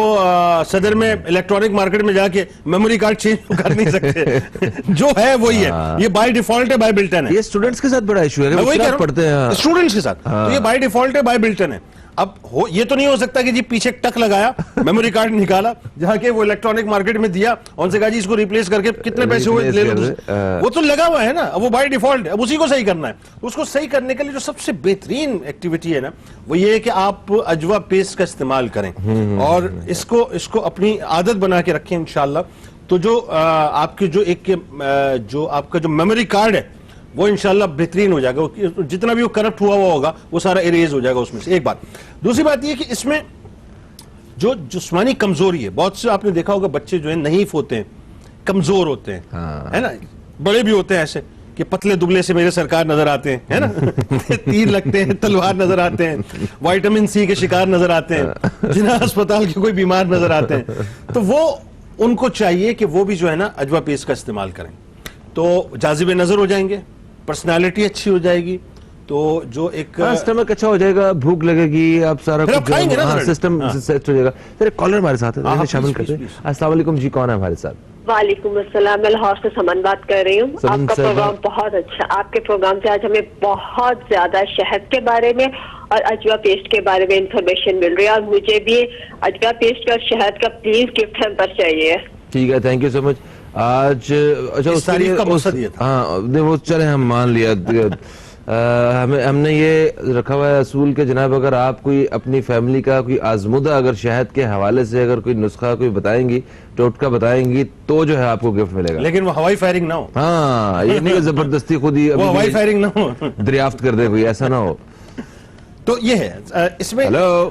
صدر میں الیکٹرانک مارکیٹ میں جا کے میموری کارڈ چینج کر نہیں سکتے, جو ہے وہی ہے, یہ بائی ڈیفالٹ ہے, بائی بلٹن ہے. یہ اسٹوڈنٹس کے ساتھ بڑا ایشو ہے, وہی پڑھتے ہیں اسٹوڈنٹس کے ساتھ, تو یہ بائی ڈیفالٹ ہے, بائی بلٹن ہے. اب یہ تو نہیں ہو سکتا کہ جی پیچھے ٹک لگایا, میموری کارڈ نکالا, جہاں کہ وہ الیکٹرانک مارکیٹ میں دیا, ان سے کہا جی اس کو ریپلیس کر کے کتنے پیسے ہوئے لے لو. وہ تو لگا ہوا ہے نا, وہ بائی ڈیفالٹ ہے, اب اسی کو صحیح کرنا ہے. اس کو صحیح کرنے کے لیے جو سب سے بہترین ایکٹیویٹی ہے نا وہ یہ ہے کہ آپ اجوا پیسٹ کا استعمال کریں اور اس کو اپنی عادت بنا کے رکھیں انشاءاللہ. تو جو آپ کے جو آپ کا جو میموری کارڈ ہے وہ انشاءاللہ بہترین ہو جائے گا, جتنا بھی وہ کرپٹ ہوا ہوگا وہ سارا اریز ہو جائے گا اس میں سے. ایک بات. دوسری بات یہ کہ اس میں جو جسمانی کمزوری ہے, بہت سے آپ نے دیکھا ہوگا بچے جو ہیں نحیف ہوتے ہیں, کمزور ہوتے ہیں, ہے نا, بڑے بھی ہوتے ہیں ایسے کہ پتلے دبلے سے میرے سرکار نظر آتے ہیں, ہے نا, تیر لگتے ہیں, تلوار نظر آتے ہیں, وائٹامن سی کے شکار نظر آتے ہیں, جنہاں اسپتال کے کوئی بیمار نظر آتے ہیں. تو وہ ان کو چاہیے کہ وہ بھی جو ہے نا اجوا پیسٹ کا استعمال کریں, تو جاذب نظر ہو جائیں گے, پرسنالٹی اچھی ہو جائے گی, تو جو ایک سٹمک اچھا ہو جائے گا, بھوک لگے گی, آپ سارا کچھ سسٹم سیٹ ہو جائے گا. سر ایک کالر ہمارے ساتھ ہے, شامل کرتے ہیں. السلام علیکم جی, کون ہے ہمارے ساتھ؟ وعلیکم السلام, میں لاہور سے سمن بات کر رہی ہوں. آپ کا پروگرام بہت اچھا, آپ کے پروگرام سے آج ہمیں بہت زیادہ شہد کے بارے میں اور اجوا پیسٹ کے بارے میں انفارمیشن مل رہی ہے, اور مجھے بھی اجوا پیسٹ کا اور شہد کا پلیز گفٹ ہم پر چاہیے. ٹھیک ہے, تھینک یو سو مچ. آج اچھا اس تاریخ کا مقصد یہ تھا, ہاں وہ چلے ہم مان لیا, ہم نے یہ رکھا ہوا ہے اصول کہ جناب اگر آپ کوئی اپنی فیملی کا کوئی آزمودہ اگر شہد کے حوالے سے اگر کوئی نسخہ کوئی بتائیں گی، ٹوٹکا بتائیں گی، تو جو ہے آپ کو گفٹ ملے گا. لیکن وہ ہوائی فائرنگ نہ ہو. ہاں یہ نہیں کہ زبردستی خود ہی وہ ہوائی فائرنگ نہ ہو، دریافت کر دے کوئی، ایسا نہ ہو. تو یہ ہے اس میں. ہیلو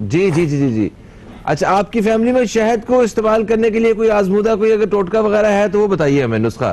جی جی جی جی جی اچھا، آپ کی فیملی میں شہد کو استعمال کرنے کے لیے کوئی آزمودہ کوئی اگر ٹوٹکا وغیرہ ہے تو وہ بتائیے ہمیں نسخہ.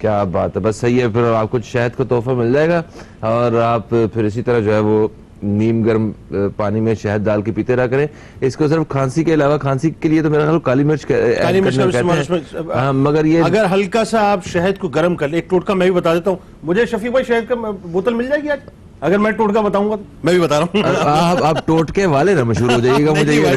کیا بات ہے، بس صحیح ہے. پھر آپ کو شہد کا تحفہ مل جائے گا اور آپ پھر اسی طرح جو ہے وہ نیم گرم پانی میں شہد ڈال کے پیتے رہا کریں. اس کو صرف کھانسی کے علاوہ، کھانسی کے لیے تو میرا خیال کالی مرچ مگر یہ اگر ہلکا سا آپ شہد کو گرم کر لیں. ایک ٹوٹکا میں بھی بتا دیتا ہوں. مجھے شفیق بھائی شہد کا بوتل مل جائے گی آج؟ اگر میں ٹوٹکا بتاؤں گا تو میں بھی بتا رہا ہوں. آپ ٹوٹکے والے نہ مشہور ہو جائیے گا. مجھے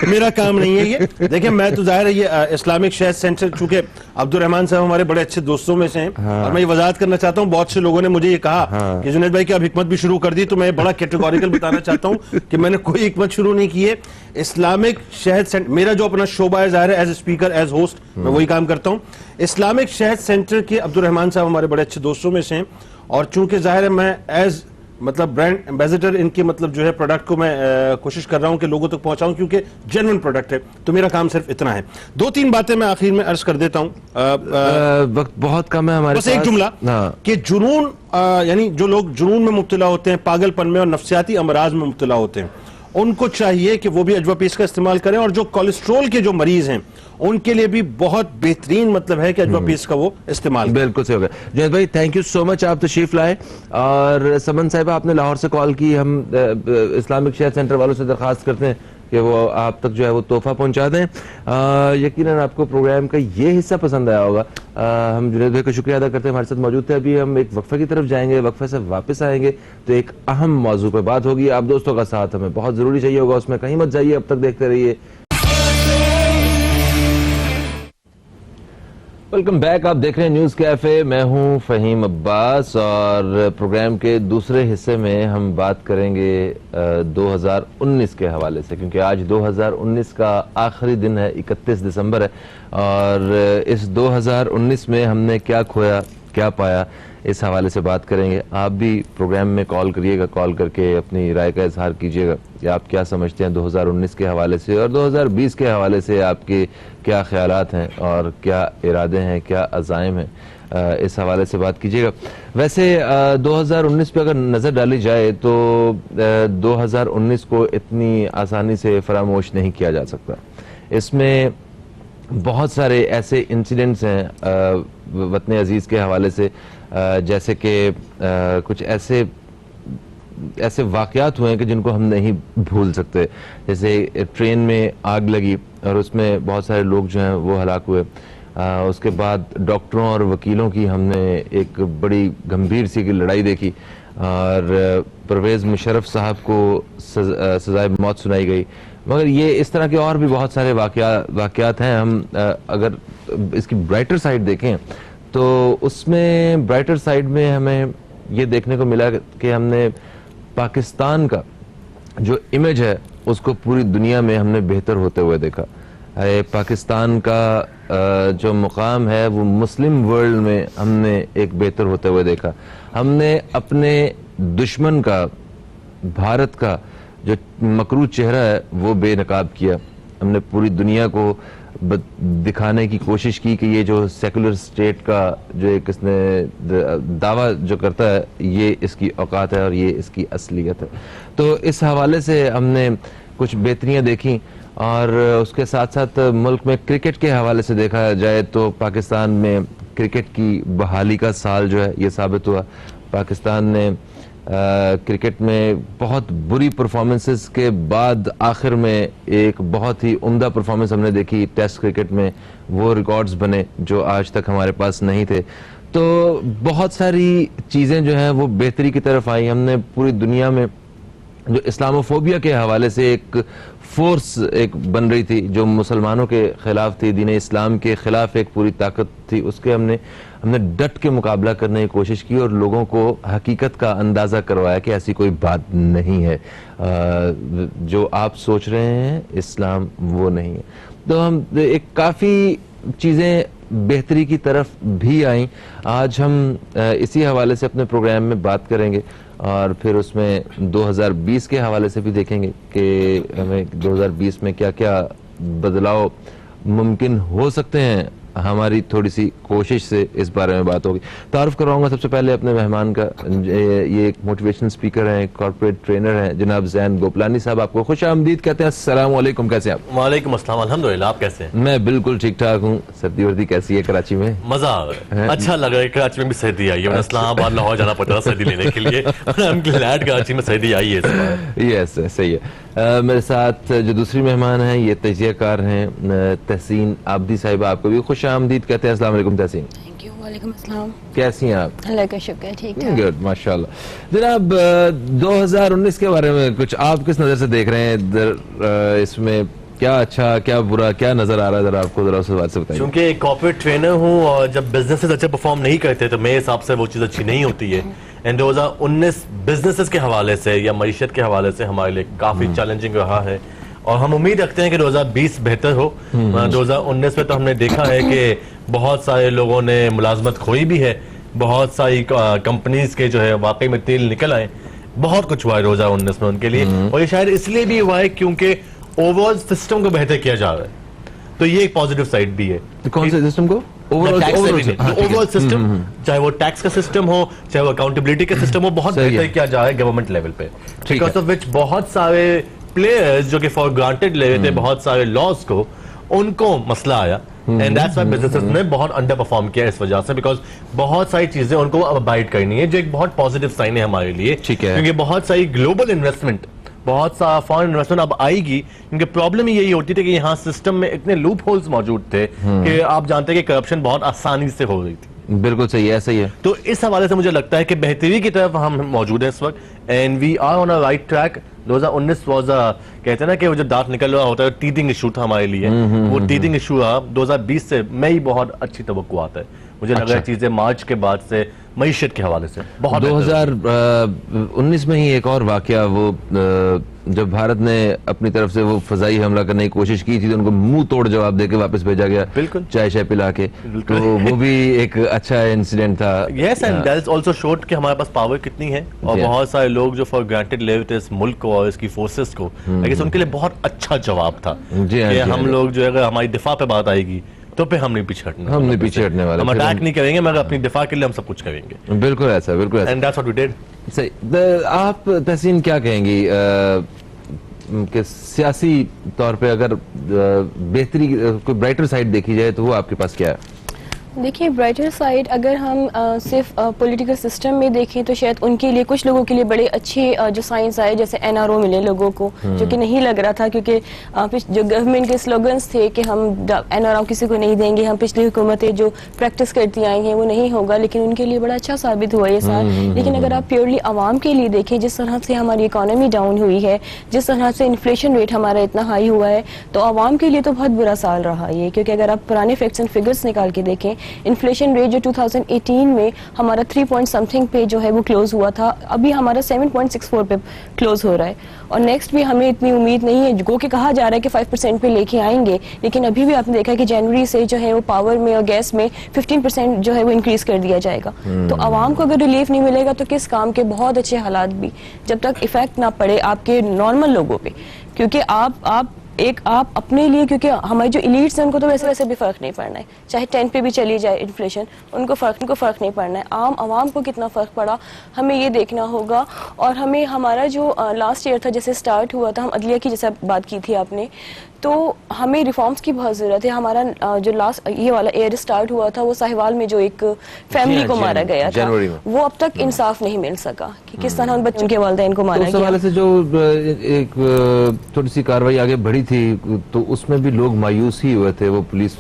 میرا کام نہیں ہے یہ. دیکھیں میں تو ظاہر ہے یہ اسلامک شہد سینٹر، چونکہ عبد الرحمان صاحب ہمارے بڑے اچھے دوستوں میں سے ہیں اور میں یہ وضاحت کرنا چاہتا ہوں. بہت سے لوگوں نے مجھے یہ کہا کہ جنید بھائی کہ اب حکمت بھی شروع کر دی، تو میں بڑا کیٹیگوریکل بتانا چاہتا ہوں کہ میں نے کوئی حکمت شروع نہیں کی ہے. اسلامک شہد سینٹر میرا جو اپنا شعبہ ہے، ظاہر ہے as a speaker as host میں وہی کام کرتا ہوں. اسلامک شہد سینٹر کے عبد الرحمان صاحب ہمارے بڑے اچھے دوستوں میں سے ہیں اور چونکہ ظاہر ہے میں ایز مطلب برانڈ ایمبیسڈر ان کے مطلب جو ہے پروڈکٹ کو میں کوشش کر رہا ہوں کہ لوگوں تک پہنچاؤں کیونکہ جینوئن پروڈکٹ ہے. تو میرا کام صرف اتنا ہے. 2-3 باتیں میں آخر میں عرض کر دیتا ہوں. وقت بہت کم ہے ہمارے بس ایک جملہ کہ جنون یعنی جو لوگ جنون میں مبتلا ہوتے ہیں، پاگل پن میں اور نفسیاتی امراض میں مبتلا ہوتے ہیں، ان کو چاہیے کہ وہ بھی اجوا پیسٹ کا استعمال کریں. اور جو کولیسٹرول کے جو مریض ہیں ان کے لیے بھی بہت بہترین مطلب ہے کہ اجوا پیسٹ کا وہ استعمال کریں. بالکل صحیح ہو گیا. جنید بھائی تھینک یو سو مچ، آپ تشریف لائے. اور سمن صاحبہ آپ نے لاہور سے کال کی، ہم اسلامک شہد سینٹر والوں سے درخواست کرتے ہیں کہ وہ آپ تک جو ہے وہ تحفہ پہنچا دیں. یقیناً آپ کو پروگرام کا یہ حصہ پسند آیا ہوگا. ہم جنید بھائی کا شکریہ ادا کرتے ہیں، ہمارے ساتھ موجود تھے. ابھی ہم ایک وقفے کی طرف جائیں گے، وقفے سے واپس آئیں گے تو ایک اہم موضوع پہ بات ہوگی. آپ دوستوں کا ساتھ ہمیں بہت ضروری چاہیے ہوگا، اس میں کہیں مت جائیے، اب تک دیکھتے رہیے. ویلکم بیک، آپ دیکھ رہے ہیں نیوز کیفے. میں ہوں فہیم عباس اور پروگرام کے دوسرے حصے میں ہم بات کریں گے 2019 کے حوالے سے، کیونکہ آج 2019 کا آخری دن ہے، 31 دسمبر ہے. اور اس 2019 میں ہم نے کیا کھویا کیا پایا، اس حوالے سے بات کریں گے. آپ بھی پروگرام میں کال کریے گا، کال کر کے اپنی رائے کا اظہار کیجیے گا کہ آپ کیا سمجھتے ہیں 2019 کے حوالے سے اور 2020 کے حوالے سے آپ کے کیا خیالات ہیں اور کیا ارادے ہیں، کیا عزائم ہیں. اس حوالے سے بات کیجیے گا. ویسے 2019 پہ اگر نظر ڈالی جائے تو 2019 کو اتنی آسانی سے فراموش نہیں کیا جا سکتا. اس میں بہت سارے ایسے انسیڈنٹس ہیں وطن عزیز کے حوالے سے، جیسے کہ کچھ ایسے واقعات ہوئے ہیں کہ جن کو ہم نہیں بھول سکتے. جیسے ٹرین میں آگ لگی اور اس میں بہت سارے لوگ جو ہیں وہ ہلاک ہوئے. اس کے بعد ڈاکٹروں اور وکیلوں کی ہم نے ایک بڑی گمبھیر سی لڑائی دیکھی اور پرویز مشرف صاحب کو سزائے موت سنائی گئی. مگر یہ اس طرح کے اور بھی بہت سارے واقعات ہیں. ہم اگر اس کی برائٹر سائڈ دیکھیں تو اس میں برائٹر سائڈ میں ہمیں یہ دیکھنے کو ملا کہ ہم نے پاکستان کا جو امیج ہے اس کو پوری دنیا میں ہم نے بہتر ہوتے ہوئے دیکھا. پاکستان کا جو مقام ہے وہ مسلم ورلڈ میں ہم نے ایک بہتر ہوتے ہوئے دیکھا. ہم نے اپنے دشمن کا، بھارت کا جو مکروہ چہرہ ہے وہ بے نقاب کیا. ہم نے پوری دنیا کو دکھانے کی کوشش کی کہ یہ جو سیکولر سٹیٹ کا جو ایک اس نے دعویٰ جو کرتا ہے یہ اس کی اوقات ہے اور یہ اس کی اصلیت ہے. تو اس حوالے سے ہم نے کچھ بہتریاں دیکھیں. اور اس کے ساتھ ساتھ ملک میں کرکٹ کے حوالے سے دیکھا جائے تو پاکستان میں کرکٹ کی بحالی کا سال جو ہے یہ ثابت ہوا. پاکستان نے کرکٹ میں بہت بری پرفارمنسز کے بعد آخر میں ایک بہت ہی عمدہ پرفارمنس ہم نے دیکھی ٹیسٹ کرکٹ میں. وہ ریکارڈز بنے جو آج تک ہمارے پاس نہیں تھے. تو بہت ساری چیزیں جو ہیں وہ بہتری کی طرف آئی. ہم نے پوری دنیا میں جو اسلاموفوبیا کے حوالے سے ایک فورس ایک بن رہی تھی جو مسلمانوں کے خلاف تھی، دین اسلام کے خلاف ایک پوری طاقت تھی، اس کے ہم نے ڈٹ کے مقابلہ کرنے کی کوشش کی اور لوگوں کو حقیقت کا اندازہ کروایا کہ ایسی کوئی بات نہیں ہے. جو آپ سوچ رہے ہیں اسلام وہ نہیں ہے. تو ہم ایک کافی چیزیں بہتری کی طرف بھی آئیں. آج ہم اسی حوالے سے اپنے پروگرام میں بات کریں گے اور پھر اس میں 2020 کے حوالے سے بھی دیکھیں گے کہ ہمیں 2020 میں کیا کیا بدلاؤ ممکن ہو سکتے ہیں. ہماری تھوڑی سی کوشش سے اس بارے میں بات ہوگی. تعارف کرواؤں گا سب سے پہلے اپنے مہمان کا. یہ ایک موٹیویشنل اسپیکر ہیں, کارپوریٹ ٹرینر ہیں, جناب زین گوپلانی صاحب. آپ کو خوش آمدید کہتے ہیں. السلام علیکم, کیسے ہیں آپ؟ وعلیکم السلام, الحمدللہ. آپ کیسے ہیں؟ میں بالکل ٹھیک ٹھاک ہوں. سردی وردی کیسی ہے کراچی میں؟ مزہ آ رہا ہے, اچھا لگ رہا ہے. کراچی میں بھی سردی آئی ہے, اسلام آباد لاہور جانا پڑتا ہے سردی لینے کے لیے. کراچی میں سردی آئی ہے. یس, صحیح ہے. میرے ساتھ جو دوسری مہمان ہیں یہ تجزیہ کار ہیں تحسین عابدی صاحبہ. آپ کو بھی خوش آمدید کہتے ہیں. السلام علیکم تحسین. Thank you. وعلیکم السلام. کیسی ہیں آپ؟ اللہ کا شکر, ٹھیک ٹھاک. گڈ, ماشاء اللہ. جناب 2019 کے بارے میں کچھ آپ کس نظر سے دیکھ رہے ہیں؟ اس میں کیا اچھا, کیا برا, کیا نظر آ رہا ہے؟ ذرا آپ کو ذرا اس بات سے بتائیے. چونکہ ایک کارپوریٹ ٹرینر ہوں اور جب بزنسز اچھے پرفارم نہیں کرتے تو میرے حساب سے وہ چیز اچھی نہیں ہوتی ہے. اینڈ 2019 بزنسز کے حوالے سے یا معیشت کے حوالے سے ہمارے لیے کافی چیلنجنگ رہا ہے اور ہم امید رکھتے ہیں کہ 2020 بہتر ہو. 2019 میں تو ہم نے دیکھا ہے کہ بہت سارے لوگوں نے ملازمت کھوئی بھی ہے, بہت ساری کمپنیز کے جو ہے واقعی میں تیل نکل آئے, بہت کچھ ہوا ہے 2019 میں ان کے لیے. اور یہ شاید اس لیے بھی ہوا ہے کیونکہ اوور آل سسٹم کو بہتر کیا جا رہا ہے, تو یہ ایک پازیٹیو سائڈ بھی ہے. کون سے سسٹم کو؟ اوور سسٹم, چاہے وہ ٹیکس کا سسٹم ہو, چاہے وہ اکاؤنٹیبلٹی کا سسٹم ہو, بہت بہتر کیا جا رہا ہے گورنمنٹ لیول پہ. بیکاز آف وچ بہت سارے پلیئرز جو کہ فار گرانٹیڈ لے رہے تھے بہت سارے لاز کو, ان کو مسئلہ آیا. اینڈ دیٹس وائی بزنسز نے بہت انڈر پرفارم کیا اس وجہ سے, بیکاز بہت ساری چیزیں ان کو ابائڈ کرنی ہے, جو ایک بہت پازیٹیو سائن ہے ہمارے لیے. کیونکہ بہت ساری گلوبل انویسٹمنٹ, بہت سا فارن انویسٹمنٹ اب آئے گی. کیونکہ پرابلم یہی ہوتی تھی کہ یہاں سسٹم میں اتنے لوپ ہولز موجود تھے کہ آپ جانتے ہیں کہ کرپشن بہت آسانی سے ہو رہی تھی. بالکل صحیح, ایسا ہی ہے. تو اس حوالے سے مجھے لگتا ہے کہ بہتری کی طرف ہم موجود ہیں اس وقت, and we are on a right track. 2019 was کہتے ہیں نا کہ وہ جو دانت نکل رہا ہوتا ہے, ٹیتھنگ ایشو تھا ہمارے لیے, وہ ٹیتھنگ ایشو رہا. 2020 سے میں ہی بہت اچھی توقع آتا ہے. مجھے لگ رہا ہے چیزیں مارچ کے بعد سے معیشت کے حوالے سے بہت. 2019 میں ہی ایک اور واقعہ, وہ جب بھارت نے اپنی طرف سے وہ فضائی حملہ کرنے کی کوشش کی تھی تو ان کو منہ توڑ جواب دے کے واپس بھیجا گیا, بالکل چائے شائے پلا کے, تو وہ بھی ایک اچھا انسیڈنٹ تھا. یس, اینڈ دیٹ آلسو شوڈ کہ ہمارے پاس پاور کتنی ہے, اور بہت سارے لوگ جو فار گرانٹیڈ لے رہے اس ملک کو اور اس کی فورسز کو, لیکن ان کے لیے بہت اچھا جواب تھا کہ ہم لوگ جو اگر ہماری دفاع پہ بات آئے گی تو پہ ہم نہیں پیچھے ہٹنا, ہم نہیں پیچھے ہٹنے والے, ہم اٹیک نہیں کریں گے, مگر اپنی دفاع کے لیے ہم سب کچھ کریں گے. بالکل ایسا, بالکل ایسا. And that's what we did. صحیح. آپ تحسین کیا کہیں گی کہ سیاسی طور پہ اگر بہتری کوئی برائٹر سائڈ دیکھی جائے تو وہ آپ کے پاس کیا ہے؟ دیکھیے برائٹر سائڈ اگر ہم صرف پولیٹیکل سسٹم میں دیکھیں تو شاید ان کے لیے, کچھ لوگوں کے لیے بڑے اچھے جو سائنس آئے, جیسے NRO ملے لوگوں کو, جو کہ نہیں لگ رہا تھا, کیونکہ جو گورنمنٹ کے سلوگنز تھے کہ ہم NRO کسی کو نہیں دیں گے, ہم پچھلی حکومتیں جو پریکٹس کرتی آئی ہیں وہ نہیں ہوگا, لیکن ان کے لیے بڑا اچھا ثابت ہوا یہ سال. لیکن اگر آپ پیورلی عوام کے لیے دیکھیں, جس طرح سے ہماری اکانومی ڈاؤن ہوئی ہے, جس طرح سے انفلیشن ریٹ ہمارا اتنا ہائی ہوا ہے, تو عوام کے لیے تو بہت برا سال رہا یہ. کیونکہ اگر آپ پرانے فیکٹس اینڈ فگرز نکال کے دیکھیں, انفلیشن ریٹ جو 2018 میں ہمارا 3 پوائنٹ سمتھنگ پہ جو ہے وہ کلوز ہوا تھا, ابھی ہمارا 7.64 پہ کلوز ہو رہا ہے. اور نیکسٹ بھی ہمیں اتنی امید نہیں ہے, جو کہ کہا جا رہا ہے کہ 5% پہ لے کے آئیں گے, لیکن ابھی بھی آپ نے دیکھا کہ جنوری سے جو ہے وہ پاور میں اور گیس میں 15% جو ہے وہ انکریز کر دیا جائے گا. تو عوام کو اگر ریلیف نہیں ملے گا تو کس کام کے بہت اچھے حالات بھی جب تک افیکٹ نہ پڑے آپ کے نارمل لوگوں پہ. کیونکہ آپ اپنے لیے, کیونکہ ہمارے جو ایلیٹس ہیں ان کو تو ویسے بھی فرق نہیں پڑنا ہے, چاہے 10 پہ بھی چلی جائے انفلیشن, ان کو فرق نہیں پڑنا ہے. عوام کو کتنا فرق پڑا ہمیں یہ دیکھنا ہوگا. اور ہمیں ہمارا جو لاسٹ ایئر تھا جیسے سٹارٹ ہوا تھا, ہم عدلیہ کی جیسے بات کی تھی آپ نے, تو ہمیں ریفارمز کی بہت ضرورت ہے. ہمارا جو لاسٹ یہ والا ایئر سٹارٹ ہوا تھا وہ ساہیوال میں جو ایک فیملی کو مارا گیا تھا, وہ اب تک انصاف نہیں مل سکا کہ کس طرح ان بچوں کے والدین کو مارا گیا. اس حوالے سے جو ایک تھوڑی سی کاروائی آگے بڑھی تھی تو اس میں بھی لوگ مایوس ہی ہوئے تھے. وہ پولیس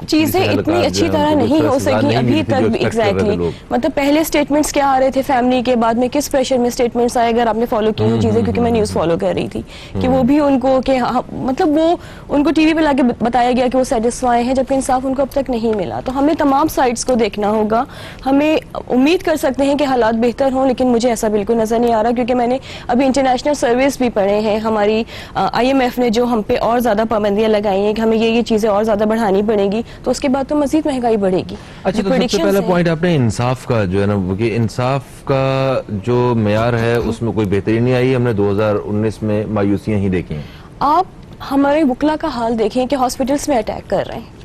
چیزیں اتنی اچھی طرح نہیں ہو سکی ابھی تک بھی. ایگزیکٹلی, مطلب پہلے اسٹیٹمنٹس کیا آ رہے تھے فیملی کے, بعد میں کس پریشر میں اسٹیٹمنٹس آئے, اگر آپ نے فالو کی ہوئی چیزیں, کیونکہ میں نیوز فالو کر رہی تھی, کہ وہ بھی ان کو کہ مطلب اب وہ ان کو ٹی وی پہ لا کے بتایا گیا کہ وہ سیٹسفائی ہیں، جبکہ انصاف ان کو اب تک نہیں ملا. تو ہمیں تمام سائڈس کو دیکھنا ہوگا. ہمیں امید کر سکتے ہیں کہ حالات بہتر ہوں، لیکن مجھے ایسا بالکل نظر نہیں آ رہا، کیونکہ میں نے ابھی انٹرنیشنل سرویس بھی پڑھے ہیں. ہماری IMF نے جو ہم پہ اور زیادہ پابندیاں لگائی ہیں کہ ہمیں یہ چیزیں اور زیادہ بڑھانی پڑے گی، تو اس کے بعد تو مزید مہنگائی بڑھے گی. اچھا، تو سب سے پہلا پوائنٹ آپ نے انصاف کا جو ہے نا، کہ انصاف کا جو معیار ہے اس میں کوئی بہتری نہیں آئی. ہم نے 2019 میں مایوسیاں ہی دیکھی ہیں. آپ ہمارے وکلا کا حال دیکھیں کہ ہاسپٹلس میں اٹیک کر رہے ہیں.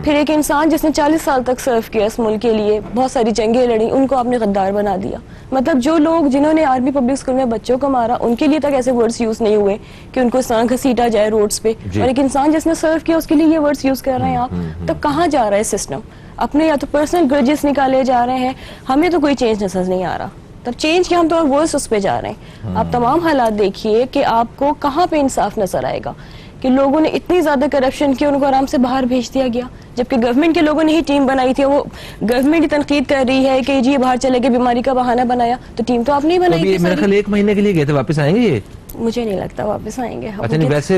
پھر ایک انسان جس نے 40 سال تک سرو کیا اس ملک کے لیے، بہت ساری جنگیں لڑی، ان کو آپ نے غدار بنا دیا. مطلب جو لوگ جنہوں نے آرمی پبلک اسکول میں بچوں کو مارا، ان کے لیے تک ایسے ورڈز یوز نہیں ہوئے کہ ان کو اس طرح گھسیٹا جائے روڈز پہ. اور ایک انسان جس نے سرو کیا اس کے لیے یہ ورڈز یوز کر رہے ہیں آپ. تب کہاں جا رہا ہے سسٹم؟ اپنے یا تو پرسنل گرجز نکالے جا رہے ہیں. ہمیں تو کوئی چینج نظر نہیں آ رہا. تب چینج کے ہم تو ورس اس پہ جا رہے ہیں. آپ تمام حالات دیکھیے کہ آپ کو کہاں پہ انصاف نظر آئے گا کہ لوگوں نے اتنی زیادہ کرپشن کی، ان کو آرام سے باہر بھیج دیا گیا، جبکہ گورنمنٹ کے لوگوں نے ہی ٹیم بنائی تھی. وہ گورنمنٹ ہی تنقید کر رہی ہے کہ جی یہ باہر چلے گئے، بیماری کا بہانہ بنایا. تو ٹیم تو آپ نہیں بنائی تھی. میرے خیال 1 مہینے کے لیے گئے تھے، واپس آئیں گے یہ؟ مجھے نہیں لگتا واپس آئیں گے. اچھا نہیں، ویسے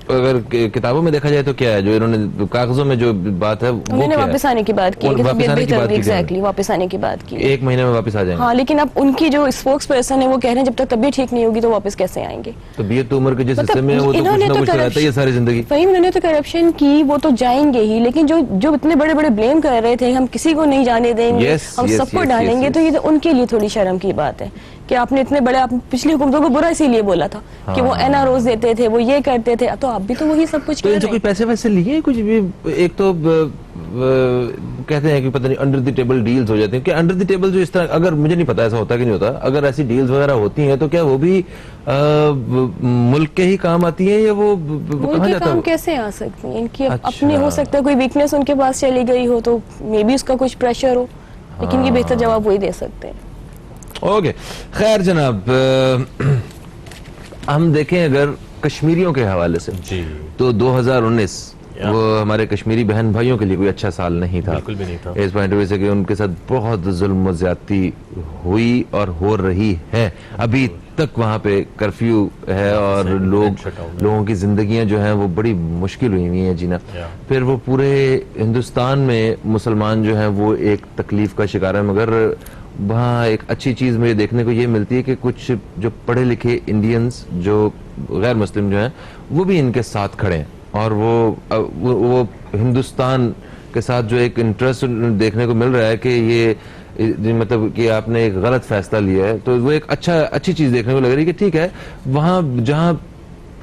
اگر کتابوں میں دیکھا جائے تو کیا ہے جو انہوں نے کاغذوں میں جو بات ہے انہوں نے واپس آنے کی بات کی، ایگزیکٹلی واپس آنے کی بات کی. 1 مہینے میں واپس آ جائیں گے. ہاں، لیکن اب ان کی جو اسپوکس پرسن ہے وہ کہہ رہے ہیں جب تک طبیعت ٹھیک نہیں ہوگی تو واپس کیسے آئیں گے. طبیعت عمر کے جس حصے میں وہ تو کچھ نہ کچھ رہتا ہے یہ ساری زندگی. فہیم، انہوں نے تو کرپشن کی، وہ تو جائیں گے ہی، لیکن جو اتنے بڑے بڑے بلیم کر رہے تھے ہم کسی کو نہیں جانے دیں گے، ہم سب کو ڈالیں گے، تو یہ ان کے لیے تھوڑی شرم کی بات ہے کہ آپ نے اتنے بڑے، آپ پچھلی حکومتوں کو برا اسی لیے بولا تھا کہ وہ NROs دیتے تھے، وہ یہ کرتے تھے. تو آپ بھی تو وہی سب کچھ کر رہے ہیں. کوئی پیسے ویسے لیے کچھ بھی؟ ایک تو کہتے ہیں کہ پتہ نہیں انڈر دی ٹیبل ڈیلز ہو جاتے ہیں، کہ انڈر دی ٹیبل جو اس طرح، اگر مجھے نہیں پتا ایسا ہوتا کہ نہیں ہوتا، اگر ایسی ڈیلز وغیرہ ہوتی ہیں تو کیا وہ بھی ملک کے ہی کام آتی ہیں یا وہ کہاں جاتا ہے؟ کام کیسے آ سکتی ہیں؟ ان کی اپنے ہو سکتا ہے کوئی ویکنس ان کے پاس چلی گئی ہو تو مے بی اس کا کچھ پریشر ہو، لیکن یہ بہتر جواب وہی دے سکتے ہیں. اوکے، خیر جناب، ہم دیکھیں اگر کشمیریوں کے حوالے سے تو 2019 وہ ہمارے کشمیری بہن بھائیوں کے لیے کوئی اچھا سال نہیں تھا. بالکل بھی نہیں تھا. اس پوائنٹ سے کہ ان کے ساتھ بہت ظلم و زیادتی ہوئی اور ہو رہی ہے. ابھی تک وہاں پہ کرفیو ہے اور لوگوں کی زندگیاں جو ہیں وہ بڑی مشکل ہوئی ہوئی ہیں جینا. پھر وہ پورے ہندوستان میں مسلمان جو ہیں وہ ایک تکلیف کا شکار ہے، مگر وہاں ایک اچھی چیز مجھے دیکھنے کو یہ ملتی ہے کہ کچھ جو پڑھے لکھے انڈینز جو غیر مسلم جو ہیں وہ بھی ان کے ساتھ کھڑے ہیں، اور وہ ہندوستان کے ساتھ جو ایک انٹرسٹ دیکھنے کو مل رہا ہے کہ یہ مطلب کہ آپ نے ایک غلط فیصلہ لیا ہے، تو وہ ایک اچھی چیز دیکھنے کو لگ رہی ہے کہ ٹھیک ہے، وہاں جہاں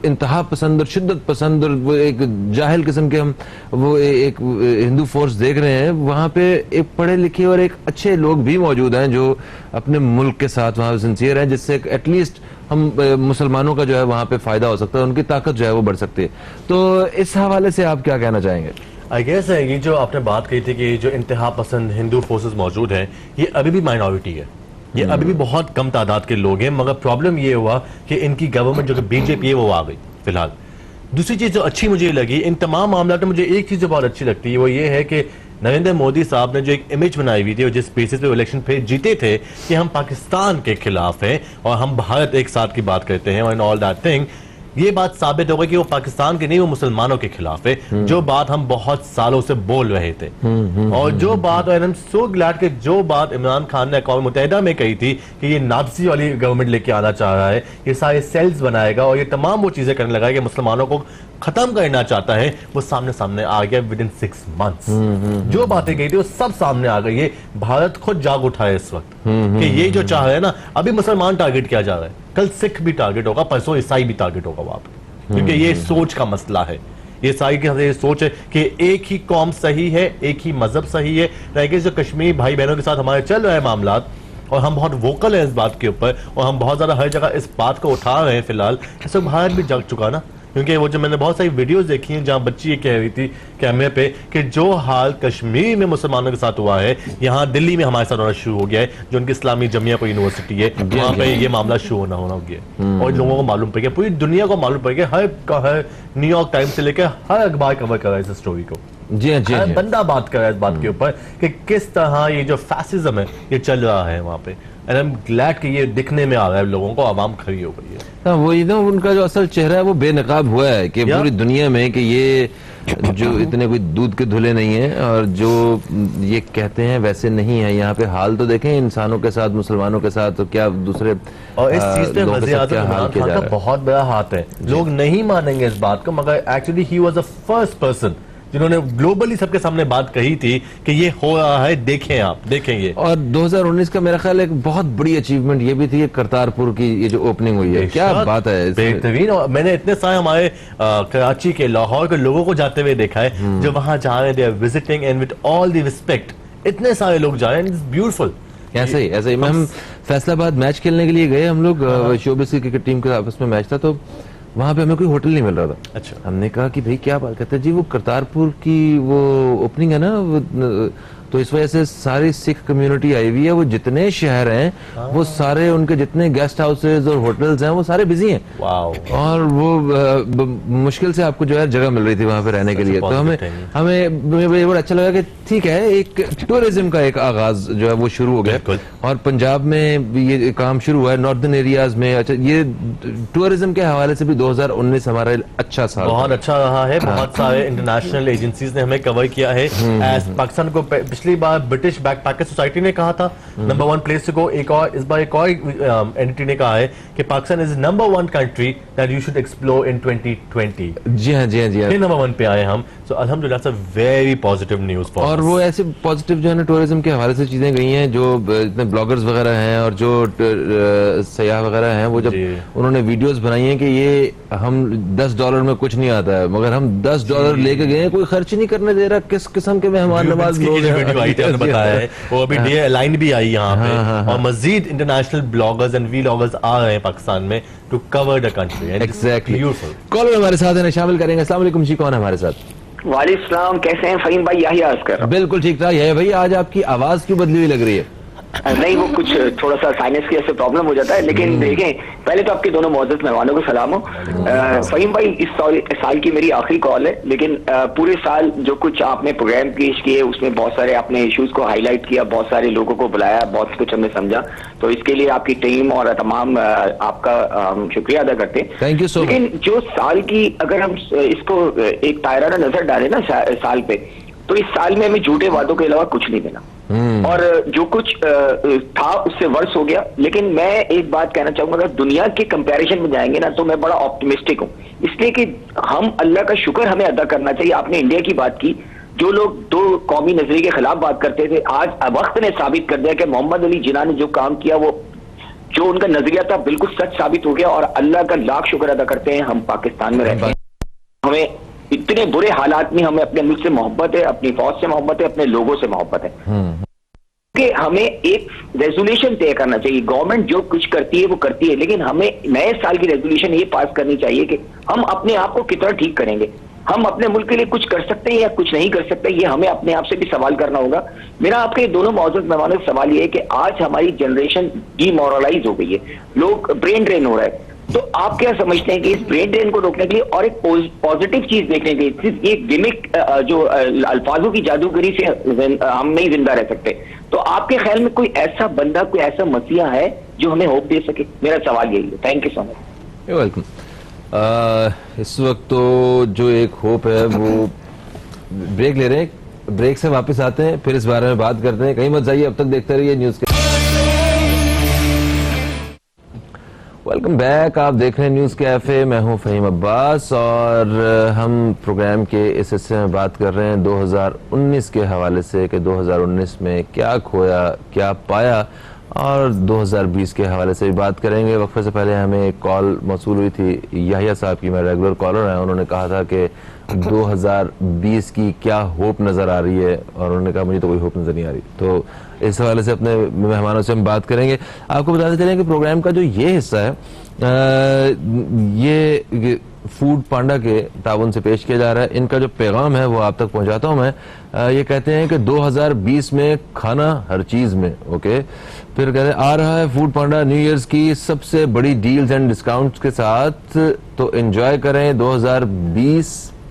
انتہا پسند اور شدت پسند اور وہ ایک جاہل قسم کے ہم وہ ایک ہندو فورس دیکھ رہے ہیں، وہاں پہ ایک پڑھے لکھے اور ایک اچھے لوگ بھی موجود ہیں جو اپنے ملک کے ساتھ وہاں سنسیئر ہیں، جس سے ایٹ لیسٹ ہم مسلمانوں کا جو ہے وہاں پہ فائدہ ہو سکتا ہے، ان کی طاقت جو ہے وہ بڑھ سکتی ہے. تو اس حوالے سے آپ کیا کہنا چاہیں گے؟ آئی گیس ہے یہ جو آپ نے بات کہی تھی کہ جو انتہا پسند ہندو فورسز موجود ہیں یہ ابھی بھی مائنورٹی ہے، یہ ابھی بھی بہت کم تعداد کے لوگ ہیں، مگر پرابلم یہ ہوا کہ ان کی گورنمنٹ جو کہ BJP ہے وہ آ گئی فی الحال. دوسری چیز جو اچھی مجھے لگی ان تمام معاملات میں، مجھے ایک چیز جو بہت اچھی لگتی ہے وہ یہ ہے کہ نریندر مودی صاحب نے جو ایک امیج بنائی ہوئی تھی اور جس بیسس پہ الیکشن پہ جیتے تھے کہ ہم پاکستان کے خلاف ہیں اور ہم بھارت ایک ساتھ کی بات کرتے ہیں اور ان آل دیٹ تھنگ، یہ بات ثابت ہو گئی کہ وہ پاکستان کے نہیں، وہ مسلمانوں کے خلاف ہے، جو بات ہم بہت سالوں سے بول رہے تھے. اور جو بات اور سو گلیڈ کہ جو بات عمران خان نے اقوام متحدہ میں کہی تھی کہ یہ نازی والی گورنمنٹ لے کے آنا چاہ رہا ہے، یہ سارے سیلز بنائے گا اور یہ تمام وہ چیزیں کرنے لگا ہے کہ مسلمانوں کو ختم کرنا چاہتا ہے، وہ سامنے آ گیا ود ان 6 months. جو باتیں کہی تھی وہ سب سامنے آ گئی ہے. بھارت خود جاگ اٹھا ہے اس وقت کہ یہ جو چاہ رہے ہیں نا، ابھی مسلمان ٹارگٹ کیا جا رہا ہے، کل سکھ بھی ٹارگٹ ہوگا، پرسوں عیسائی بھی ٹارگٹ ہوگا وہاں پہ، کیونکہ یہ سوچ کا مسئلہ ہے. یہ ساری کی سوچ ہے کہ ایک ہی قوم صحیح ہے، ایک ہی مذہب صحیح ہے. لیکن جو کشمیر بھائی بہنوں کے ساتھ ہمارے چل رہے ہیں معاملات اور ہم بہت ووکل ہیں اس بات کے اوپر اور ہم بہت زیادہ ہر جگہ اس بات کو اٹھا رہے ہیں فی الحال، اس وقت بھارت بھی جگ چکا نا. کیونکہ وہ جو میں نے بہت ساری ویڈیوز دیکھی ہیں جہاں بچی یہ کہہ رہی تھی کیمرے پہ کہ جو حال کشمیر میں مسلمانوں کے ساتھ ہوا ہے یہاں دلی میں ہمارے ساتھ ہونا شروع ہو گیا ہے، جو ان کی اسلامی جامعہ کوئی یونیورسٹی ہے وہاں پہ یہ معاملہ شروع ہونا ہو گیا ہے اور لوگوں کو معلوم پڑ گیا، پوری دنیا کو معلوم پڑ گیا، ہر نیو یارک ٹائمز سے لے کے ہر اخبار کور کر رہا ہے اس اسٹوری کو. جی ہاں، جی ہاں، ہر بندہ بات کر رہا ہے اس بات کے اوپر کہ کس طرح یہ جو فیسزم ہے یہ چل رہا ہے وہاں پہ. And I'm glad کہ یہ دکھنے میں آ رہا ہے لوگوں کو, عوام کھڑی ہو گئی ہے. ہاں وہی نا, ان کا جو اصل چہرہ ہے وہ بے نقاب ہوا ہے کہ پوری دنیا میں کہ یہ جو اتنے کوئی دودھ کے دھلے نہیں ہیں اور جو یہ کہتے ہیں ویسے نہیں ہیں. یہاں پہ حال تو دیکھیں انسانوں کے ساتھ, مسلمانوں کے ساتھ, تو کیا دوسرے اور اس چیز پہ وزیر اعظم عمران خان کا بہت بڑا ہاتھ ہے. لوگ نہیں مانیں گے اس بات کو, مگر actually he was a first person جنہوں نے گلوبلی سب کے سامنے بات کہی تھی کہ یہ ہو رہا ہے, دیکھیں آپ, دیکھیں یہ. اور 2019 کا میرا خیال ایک بہت بڑی اچیومنٹ یہ بھی تھی, کرتارپور کی یہ جو اوپننگ ہوئی ہے, کیا بات ہے, بہترین. اور میں نے اتنے سارے ہمارے کراچی کے, لاہور کے لوگوں کو جاتے ہوئے دیکھا ہے جو وہاں جا رہے ہیں, they are visiting and with all the respect, اتنے سارے لوگ جا رہے ہیں, اٹس بیوٹیفل. ایسا ہی ہم فیصل آباد میچ کھیلنے کے لیے گئے, ہم لوگ شوبز کی کرکٹ ٹیم کے آپس میں میچ تھا, تو وہاں پہ ہمیں کوئی ہوٹل نہیں مل رہا تھا. اچھا, ہم نے کہا کہ بھئی کیا بات کرتے ہیں جی, وہ کرتارپور کی وہ اوپننگ ہے نا, تو اس وجہ سے ساری سکھ کمیونٹی آئی ہوئی ہے, وہ جتنے شہر ہیں وہ سارے ان کے جتنے گیسٹ ہاؤسز اور ہوٹلز ہیں وہ سارے بزی ہیں, اور وہ مشکل سے آپ کو جو ہے جگہ مل رہی تھی وہاں پہ رہنے کے لیے. تو ہمیں بڑا اچھا لگا کہ ٹھیک ہے, ایک ٹورزم کا ایک آغاز جو ہے وہ شروع ہو گیا, اور پنجاب میں یہ کام شروع ہوا ہے, ناردرن ایریاز میں. اچھا, یہ ٹورزم کے حوالے سے بھی 2019 ہمارا اچھا سال, بہت اچھا رہا ہے. بہت سارے انٹرنیشنل ایجنسیز نے ہمیں کور کیا ہے. پاکستان کو پچھلی بار برٹش بیک پیکر سوسائٹی نے کہا تھا نمبر 1 پلیس سے کو, ایک اور اس بار ایک اور اینٹی نے کہا ہے کہ Pakistan is number 1 country that you should explore in 2020. جی ہاں, جی ہاں, جی ہاں, نمبر 1 پہ آئے ہم. سو الحمدللہ it's a very positive news for. اور وہ ایسے پازیٹیو جو ہے نا ٹورزم کے حوالے سے چیزیں گئی ہیں, جو اتنے بلاگرز وغیرہ ہیں اور جو سیاح وغیرہ ہیں, وہ جب انہوں نے ویڈیوز بنائی ہیں کہ یہ ہم $10 میں کچھ نہیں آتا ہے, مگر ہم $10 لے کے گئے, کوئی خرچ نہیں کرنے دے رہا, کس قسم کے مہمان نواز لوگ ہیں. بتایا ہے وہ ابھی ڈی الائن بھی آئی یہاں پہ, اور مزید انٹرنیشنل بلاگرز اینڈ ویلاگرز آ رہے ہیں پاکستان میں to cover the country. Exactly. Caller ہمارے ساتھ ہیں, شامل کریں گے. السلام علیکم جی, کون ہے ہمارے ساتھ؟ وعلیکم السلام, کیسے ہیں فہیم بھائی؟ یہی عرض کر رہا ہوں. بالکل ٹھیک ٹھاک. یہ بھائی آج آپ کی آواز کیوں بدلی ہوئی لگ رہی ہے؟ نہیں, وہ کچھ تھوڑا سا سائنس کی ایسے پرابلم ہو جاتا ہے, لیکن دیکھیں پہلے تو آپ کے دونوں معزز مہمانوں کو سلام ہو. فہیم بھائی, اس سال کی میری آخری کال ہے, لیکن پورے سال جو کچھ آپ نے پروگرام پیش کیے اس میں بہت سارے آپ نے ایشوز کو ہائی لائٹ کیا, بہت سارے لوگوں کو بلایا, بہت کچھ ہم نے سمجھا, تو اس کے لیے آپ کی ٹیم اور تمام آپ کا شکریہ ادا کرتے ہیں. تھینک یو سو مچ. لیکن جو سال کی اگر ہم اس کو ایک دائرہ نظر ڈالیں نا سال پہ, تو اس سال میں ہمیں جھوٹے وعدوں کے علاوہ کچھ نہیں ملا, اور جو کچھ تھا اس سے ورس ہو گیا. لیکن میں ایک بات کہنا چاہوں گا, اگر دنیا کے کمپیریشن میں جائیں گے نا تو میں بڑا آپٹیمسٹک ہوں, اس لیے کہ ہم اللہ کا شکر ہمیں ادا کرنا چاہیے. آپ نے انڈیا کی بات کی, جو لوگ 2 قومی نظریے کے خلاف بات کرتے تھے, آج وقت نے ثابت کر دیا کہ محمد علی جناح نے جو کام کیا, وہ جو ان کا نظریہ تھا بالکل سچ ثابت ہو گیا, اور اللہ کا لاکھ شکر ادا کرتے ہیں ہم پاکستان میں رہتے ہیں. ہمیں اتنے برے حالات میں ہمیں اپنے ملک سے محبت ہے, اپنی فوج سے محبت ہے, اپنے لوگوں سے محبت ہے, کہ ہمیں ایک ریزولیشن طے کرنا چاہیے. گورنمنٹ جو کچھ کرتی ہے وہ کرتی ہے, لیکن ہمیں نئے سال کی ریزولیشن یہ پاس کرنی چاہیے کہ ہم اپنے آپ کو کتنا ٹھیک کریں گے, ہم اپنے ملک کے لیے کچھ کر سکتے ہیں یا کچھ نہیں کر سکتے. یہ ہمیں اپنے آپ سے بھی سوال کرنا ہوگا. میرا آپ کے دونوں معزز مہمانوں سے سوال یہ ہے کہ آج ہماری جنریشن ڈی مورلائز ہو گئی ہے, لوگ برین ڈرین ہو رہا ہے, تو آپ کیا سمجھتے ہیں کہ اس برین ڈرین کو روکنے کے لیے اور ایک پازیٹیو چیز دیکھنے کے لیے, یہ گمک جو الفاظوں کی جادوگری سے ہم نہیں زندہ رہ سکتے, تو آپ کے خیال میں کوئی ایسا بندہ, کوئی ایسا مسیحا ہے جو ہمیں ہوپ دے سکے؟ میرا سوال یہی ہے. Thank you so much. Welcome. اس وقت تو جو ایک ہوپ ہے وہ بریک لے رہے ہیں, بریک سے واپس آتے ہیں, پھر اس بارے میں بات کرتے ہیں. کہیں مت جائیے, اب تک دیکھتے رہیے نیوز کے. ویلکم بیک, آپ دیکھ رہے ہیں نیوز کیفے, میں ہوں فہیم عباس, اور ہم پروگرام کے اس حصے میں بات کر رہے ہیں 2019 کے حوالے سے کہ 2019 میں کیا کھویا, کیا پایا, اور 2020 کے حوالے سے بھی بات کریں گے. وقفے سے پہلے ہمیں ایک کال موصول ہوئی تھی یحییٰ صاحب کی, میں ریگولر کالر ہیں, انہوں نے کہا تھا کہ 2020 کی کیا ہوپ نظر آ رہی ہے, اور انہوں نے کہا مجھے تو کوئی ہوپ نظر نہیں آ رہی. تو اس حوالے سے اپنے مہمانوں سے ہم بات کریں گے. آپ کو بتاتے چلیں کہ پروگرام کا جو یہ حصہ ہے یہ فوڈ پانڈا کے تعاون سے پیش کیا جا رہا ہے. ان کا جو پیغام ہے وہ آپ تک پہنچاتا ہوں میں. یہ کہتے ہیں کہ 2020 میں کھانا ہر چیز میں, اوکے. پھر کہتے ہیں آ رہا ہے فوڈ پانڈا نیو ایئرز کی سب سے بڑی ڈیلز اینڈ ڈسکاؤنٹس کے ساتھ, تو انجوائے کریں 2020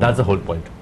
That's the whole point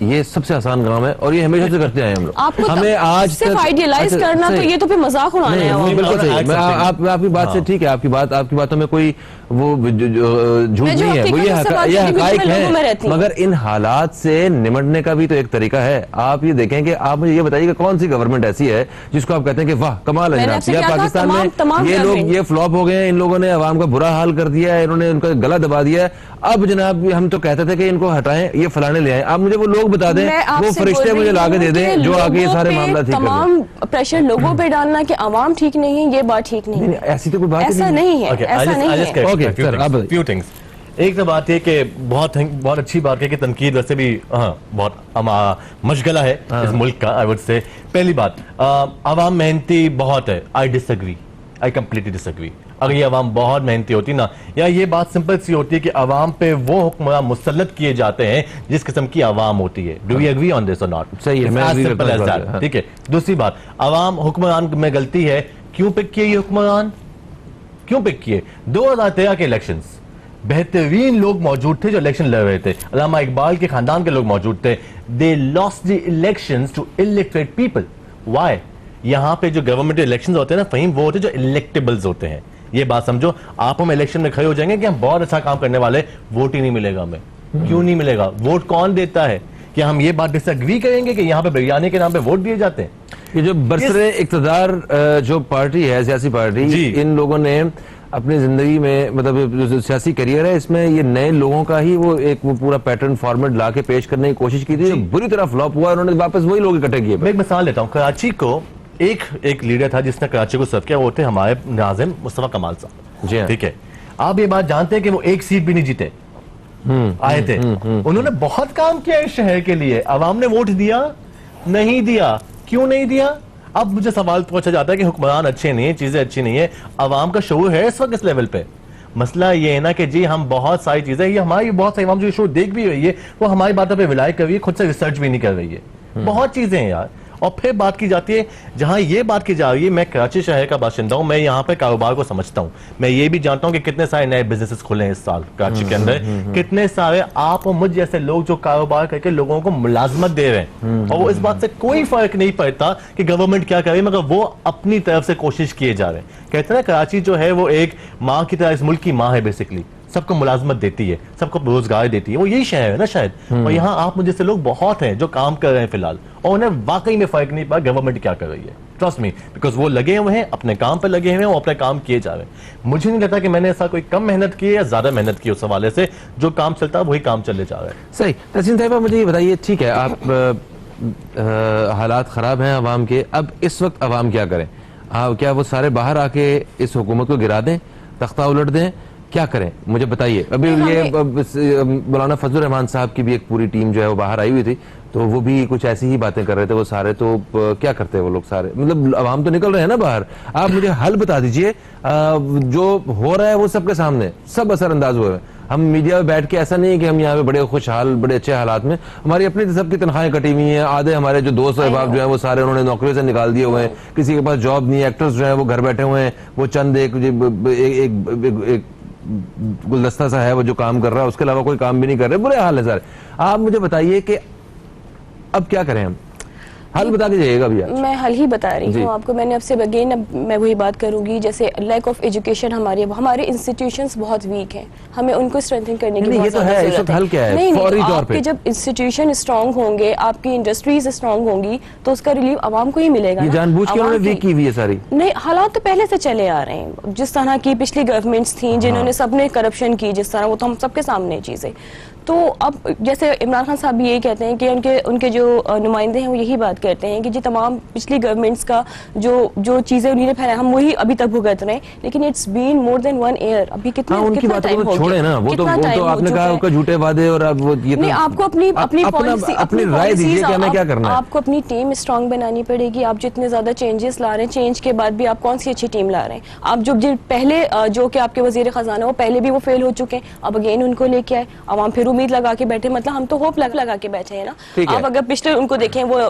یہ سب سے آسان کام ہے اور یہ ہمیشہ سے کرتے آئے ہم لوگ. آپ کو ہمیں آج صرف آئیڈیلائز کرنا تو یہ تو پھر مذاق اڑانا ہے. بالکل صحیح, آپ کی بات سے ٹھیک ہے, آپ کی باتوں میں کوئی وہ جھوٹ نہیں ہے, وہ یہ حقائق ہے, مگر ان حالات سے نمٹنے کا بھی تو ایک طریقہ ہے. آپ یہ دیکھیں کہ آپ مجھے یہ بتائیے کہ کون سی گورنمنٹ ایسی ہے جس کو آپ کہتے ہیں کہ واہ کمال ہے جناب, یا پاکستان میں یہ لوگ یہ فلاپ ہو گئے ہیں, ان لوگوں نے عوام کا برا حال کر دیا ہے, انہوں نے ان کا گلا دبا دیا ہے, اب جناب ہم تو کہتے تھے کہ ان کو ہٹائیں, یہ فلانے لے آئیں. آپ مجھے وہ لوگ بتا دیں, وہ فرشتے مجھے لا کے دے دیں جو آگے یہ سارے معاملہ ٹھیک کر دیں. تمام پریشر لوگوں پہ ڈالنا کہ عوام ٹھیک نہیں ہے, یہ بات ٹھیک نہیں ہے. ایسی تو کوئی بات ایسا نہیں ہے, ایسا نہیں ہے. ایک تو بات یہ کہ بہت اچھی بات ہے کہ تنقید ویسے بھی بہت مشغلہ ہے اس ملک کا. آئی وڈ سے پہلی بات, عوام محنتی بہت ہے. I disagree, I completely disagree. اگر یہ عوام بہت محنتی ہوتی نا, یا یہ بات سمپل سی ہوتی ہے کہ عوام پہ وہ حکمران مسلط کیے جاتے ہیں جس قسم کی عوام ہوتی ہے. ڈو یو ایگری آن دس اور ناٹ؟ صحیح ہے, ٹھیک ہے. دوسری بات, عوام حکمران میں غلطی ہے. کیوں پک کیے یہ حکمران, کیوں پک کیے؟ 2013 کے الیکشنز بہترین لوگ موجود تھے جو الیکشن لڑ رہے تھے. علامہ اقبال کے خاندان کے لوگ موجود تھے. They lost the elections to illiterate people. Why? یہاں پہ جو گورنمنٹ الیکشنز ہوتے ہیں نا فہیم, وہ ہوتے ہیں جو electables ہوتے ہیں. یہ بات سمجھو, آپ ہم الیکشن میں کھڑے ہو جائیں گے کہ ہم بہت اچھا کام کرنے والے, ووٹ ہی نہیں ملے گا ہمیں. کیوں نہیں ملے گا؟ ووٹ کون دیتا ہے؟ کیا ہم یہ بات ڈس ایگری کریں گے کہ یہاں پہ بریانی کے نام پہ ووٹ دیے جاتے ہیں؟ یہ جو برسر اقتدار جو پارٹی ہے, سیاسی پارٹی, ان لوگوں نے اپنی زندگی میں مطلب جو سیاسی کریئر ہے اس میں یہ نئے لوگوں کا ہی وہ ایک وہ پورا پیٹرن فارمیٹ لا کے پیش کرنے کی کوشش کی تھی, بری طرح فلاپ ہوا, انہوں نے واپس وہی لوگ اکٹھے کیے. میں ایک مثال لیتا ہوں. کراچی کو ایک لیڈر تھا جس نے کراچی کو سرو کیا, وہ تھے ہمارے ناظم مصطفیٰ کمال صاحب. جی ٹھیک ہے. آپ یہ بات جانتے ہیں کہ وہ ایک سیٹ بھی نہیں جیتے, آئے تھے. انہوں نے بہت کام کیا اس شہر کے لیے. عوام نے ووٹ دیا نہیں دیا, کیوں نہیں دیا؟ اب مجھے سوال پوچھا جاتا ہے کہ حکمران اچھے نہیں ہیں, چیزیں اچھی نہیں ہیں. عوام کا شعور ہے اس وقت اس لیول پہ. مسئلہ یہ ہے نا کہ جی ہم بہت ساری چیزیں, یہ ہماری بہت ساری عوام جو شو دیکھ بھی رہی ہے وہ ہماری باتوں پہ ولائے کر رہی ہے, خود سے ریسرچ بھی نہیں کر رہی ہے. بہت چیزیں ہیں یار. اور پھر بات کی جاتی ہے جہاں یہ بات کی جا رہی ہے, میں کراچی شہر کا باشندہ ہوں, میں یہاں پہ کاروبار کو سمجھتا ہوں. میں یہ بھی جانتا ہوں کہ کتنے سارے نئے بزنسز کھلے ہیں اس سال کراچی کے اندر, کتنے سارے آپ اور مجھ جیسے لوگ جو کاروبار کر کے لوگوں کو ملازمت دے رہے ہیں, اور وہ اس بات سے کوئی فرق نہیں پڑتا کہ گورنمنٹ کیا کر رہی ہے, مگر وہ اپنی طرف سے کوشش کیے جا رہے ہیں. کہتے ہیں نا کراچی جو ہے وہ ایک ماں کی طرح اس ملک کی ماں ہے بیسکلی, سب کو ملازمت دیتی ہے, سب کو روزگار دیتی ہے. وہ یہی شہر ہے نا شاید. اور یہاں آپ مجھے سے لوگ بہت ہیں جو کام کر رہے ہیں فی الحال, اور انہیں واقعی میں فرق نہیں پڑا گورنمنٹ کیا کر رہی ہے. ٹرسٹ می, بیکاز وہ لگے ہوئے ہیں اپنے کام پہ, لگے ہوئے ہیں, وہ اپنے کام کیے جا رہے ہیں. مجھے نہیں لگتا کہ میں نے ایسا کوئی کم محنت کی ہے یا زیادہ محنت کی اس حوالے سے. جو کام چلتا ہے وہی کام چلے جا رہا ہے. صحیح. تحسین صاحبہ مجھے یہ بتائیے, ٹھیک ہے آپ حالات خراب ہیں عوام کے, اب اس وقت عوام کیا کریں؟ کیا وہ سارے باہر آ کے اس حکومت کو گرا دیں, تختہ الٹ دیں, کیا کریں مجھے بتائیے؟ ابھی یہ مولانا فضل الرحمان صاحب کی بھی ایک پوری ٹیم جو ہے وہ باہر آئی ہوئی تھی, تو وہ بھی کچھ ایسی ہی باتیں کر رہے تھے وہ سارے. تو کیا کرتے ہیں وہ لوگ سارے, مطلب عوام تو نکل رہے ہیں نا باہر. آپ مجھے حل بتا دیجئے, جو ہو رہا ہے وہ سب کے سامنے, سب اثر انداز ہوئے ہیں. ہم میڈیا میں بیٹھ کے ایسا نہیں ہے کہ ہم یہاں پہ بڑے خوشحال بڑے اچھے حالات میں, ہماری اپنی سب کی تنخواہیں کٹی ہوئی ہیں. آدھے ہمارے جو دوست احباب جو ہیں وہ سارے انہوں نے نوکریوں سے نکال دیے ہوئے ہیں, کسی کے پاس جاب نہیں ہے. ایکٹرز جو ہیں وہ گھر بیٹھے ہوئے ہیں, وہ چند ایک گلدستہ سا ہے وہ جو کام کر رہا ہے, اس کے علاوہ کوئی کام بھی نہیں کر رہے. برے حال ہے سارے. آپ مجھے بتائیے کہ اب کیا کریں ہم؟ حل بتا کے جائیے گا ابھی. میں حل ہی بتا رہی ہوں آپ کو. میں نے اب سے اگین میں وہی بات کروں گی, جیسے لیک آف ایجوکیشن, ہمارے انسٹیٹیوشنز بہت ویک ہیں, ہمیں ان کو اسٹرینتھن کرنے کی بہت زیادہ ضرورت ہے. حل کیا ہے؟ نہیں, آپ کے جب انسٹیٹیوشن اسٹرانگ ہوں گے, آپ کی انڈسٹریز اسٹرانگ ہوں گی, تو اس کا ریلیف عوام کو ہی ملے گا. یہ جان بوجھ کے انہوں نے ویک کی ہوئی ہے ساری. نہیں, حالات تو پہلے سے چلے آ رہے ہیں. جس طرح کی پچھلی گورنمنٹس تھیں جنہوں نے سب نے کرپشن کی جس طرح, وہ تو ہم سب کے سامنے چیزیں. تو اب جیسے عمران خان صاحب بھی یہی کہتے ہیں کہ ان کے جو نمائندے ہیں وہ یہی بات کرتے ہیں کہ جی تمام پچھلی گورنمنٹس کا جو چیزیں انہوں نے پھیلایا ہم وہی ابھی تک بھگت رہے ہیں, لیکن it's been more then 1 year. ابھی کتنا ٹائم ہو گیا؟ چھوڑے نا, وہ تو آپ نے کہا کہ جھوٹے وعدے, اور اب وہ نہیں, آپ کو اپنی رائے دیجیے کہ ہمیں کیا کرنا ہے. آپ کو اپنی ٹیم اسٹرانگ بنانی پڑے گی. آپ جتنے زیادہ چینجز لا رہے ہیں, چینج کے بعد بھی آپ کون سی اچھی ٹیم لا رہے ہیں. آپ جو پہلے جو کہ آپ کے وزیر خزانہ وہ پہلے بھی وہ فیل ہو چکے ہیں, اب اگین ان کو لے کے آئے, عوام پھر امید لگا کے بیٹھے, مطلب ہم تو ہوپ لگا کے بیٹھے ہیں نا. آپ اگر پچھلے ان کو دیکھیں, وہ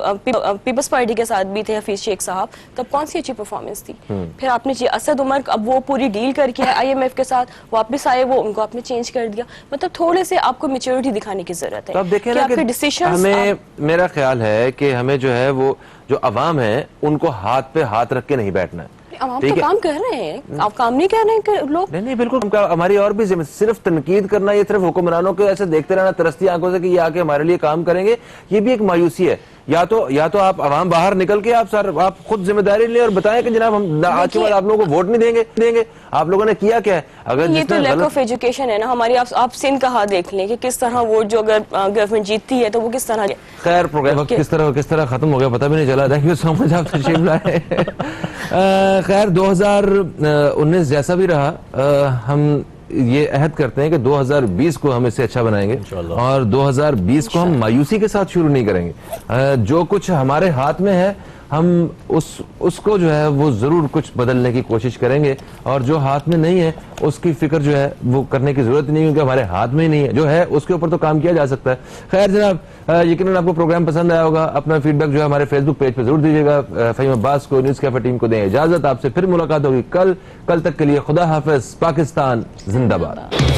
پیپلز پارٹی کے ساتھ بھی تھے حفیظ شیخ صاحب, تب کون سی اچھی پرفارمنس تھی. پھر آپ نے اسد عمر, اب وہ پوری ڈیل کر کے IMF کے ساتھ واپس آئے, وہ ان کو آپ نے چینج کر دیا. مطلب تھوڑے سے آپ کو میچورٹی دکھانے کی ضرورت ہے. اب دیکھیں نا کہ ہمیں, میرا خیال ہے کہ ہمیں جو ہے وہ جو عوام ہے ان کو ہاتھ پہ ہاتھ رکھ کے نہیں بیٹھنا ہے. عوام تو کام کر رہے ہیں, آپ کام نہیں کر رہے ہیں کہ لوگ. نہیں بالکل, ہماری اور بھی صرف تنقید کرنا, یہ صرف حکمرانوں کے ایسے دیکھتے رہنا ترستی آنکھوں سے کہ یہ آ کے ہمارے لیے کام کریں گے, یہ بھی ایک مایوسی ہے. یا تو آپ عوام باہر نکل کے آپ خود ذمہ داری لیں اور بتائیں کہ جناب ہم آج کے بعد آپ لوگوں کو ووٹ نہیں دیں گے. آپ لوگوں نے کیا کیا ہے؟ اگر یہ تو لیک آف ایجوکیشن ہے نا ہماری. آپ سندھ کا حال دیکھ لیں کہ کس طرح ووٹ جو اگر گورنمنٹ جیتتی ہے تو وہ کس طرح. خیر, پروگرام وقت کس طرح ختم ہو گیا پتہ بھی نہیں چلا. تھینک یو سو مچ, آپ تشریف لائے. خیر, 2019 جیسا بھی رہا, ہم یہ عہد کرتے ہیں کہ 2020 کو ہم اس سے اچھا بنائیں گے, اور 2020 کو ہم مایوسی کے ساتھ شروع نہیں کریں گے. جو کچھ ہمارے ہاتھ میں ہے ہم اس کو جو ہے وہ ضرور کچھ بدلنے کی کوشش کریں گے, اور جو ہاتھ میں نہیں ہے اس کی فکر جو ہے وہ کرنے کی ضرورت نہیں, کیونکہ ہمارے ہاتھ میں ہی نہیں ہے. جو ہے اس کے اوپر تو کام کیا جا سکتا ہے. خیر جناب, یقیناً آپ کو پروگرام پسند آیا ہوگا. اپنا فیڈ بیک جو ہے ہمارے فیس بک پیج پہ ضرور دیجیے گا. فہیم عباس کو, نیوز کیفے ٹیم کو دیں اجازت. آپ سے پھر ملاقات ہوگی کل تک کے لیے خدا حافظ. پاکستان زندہ باد.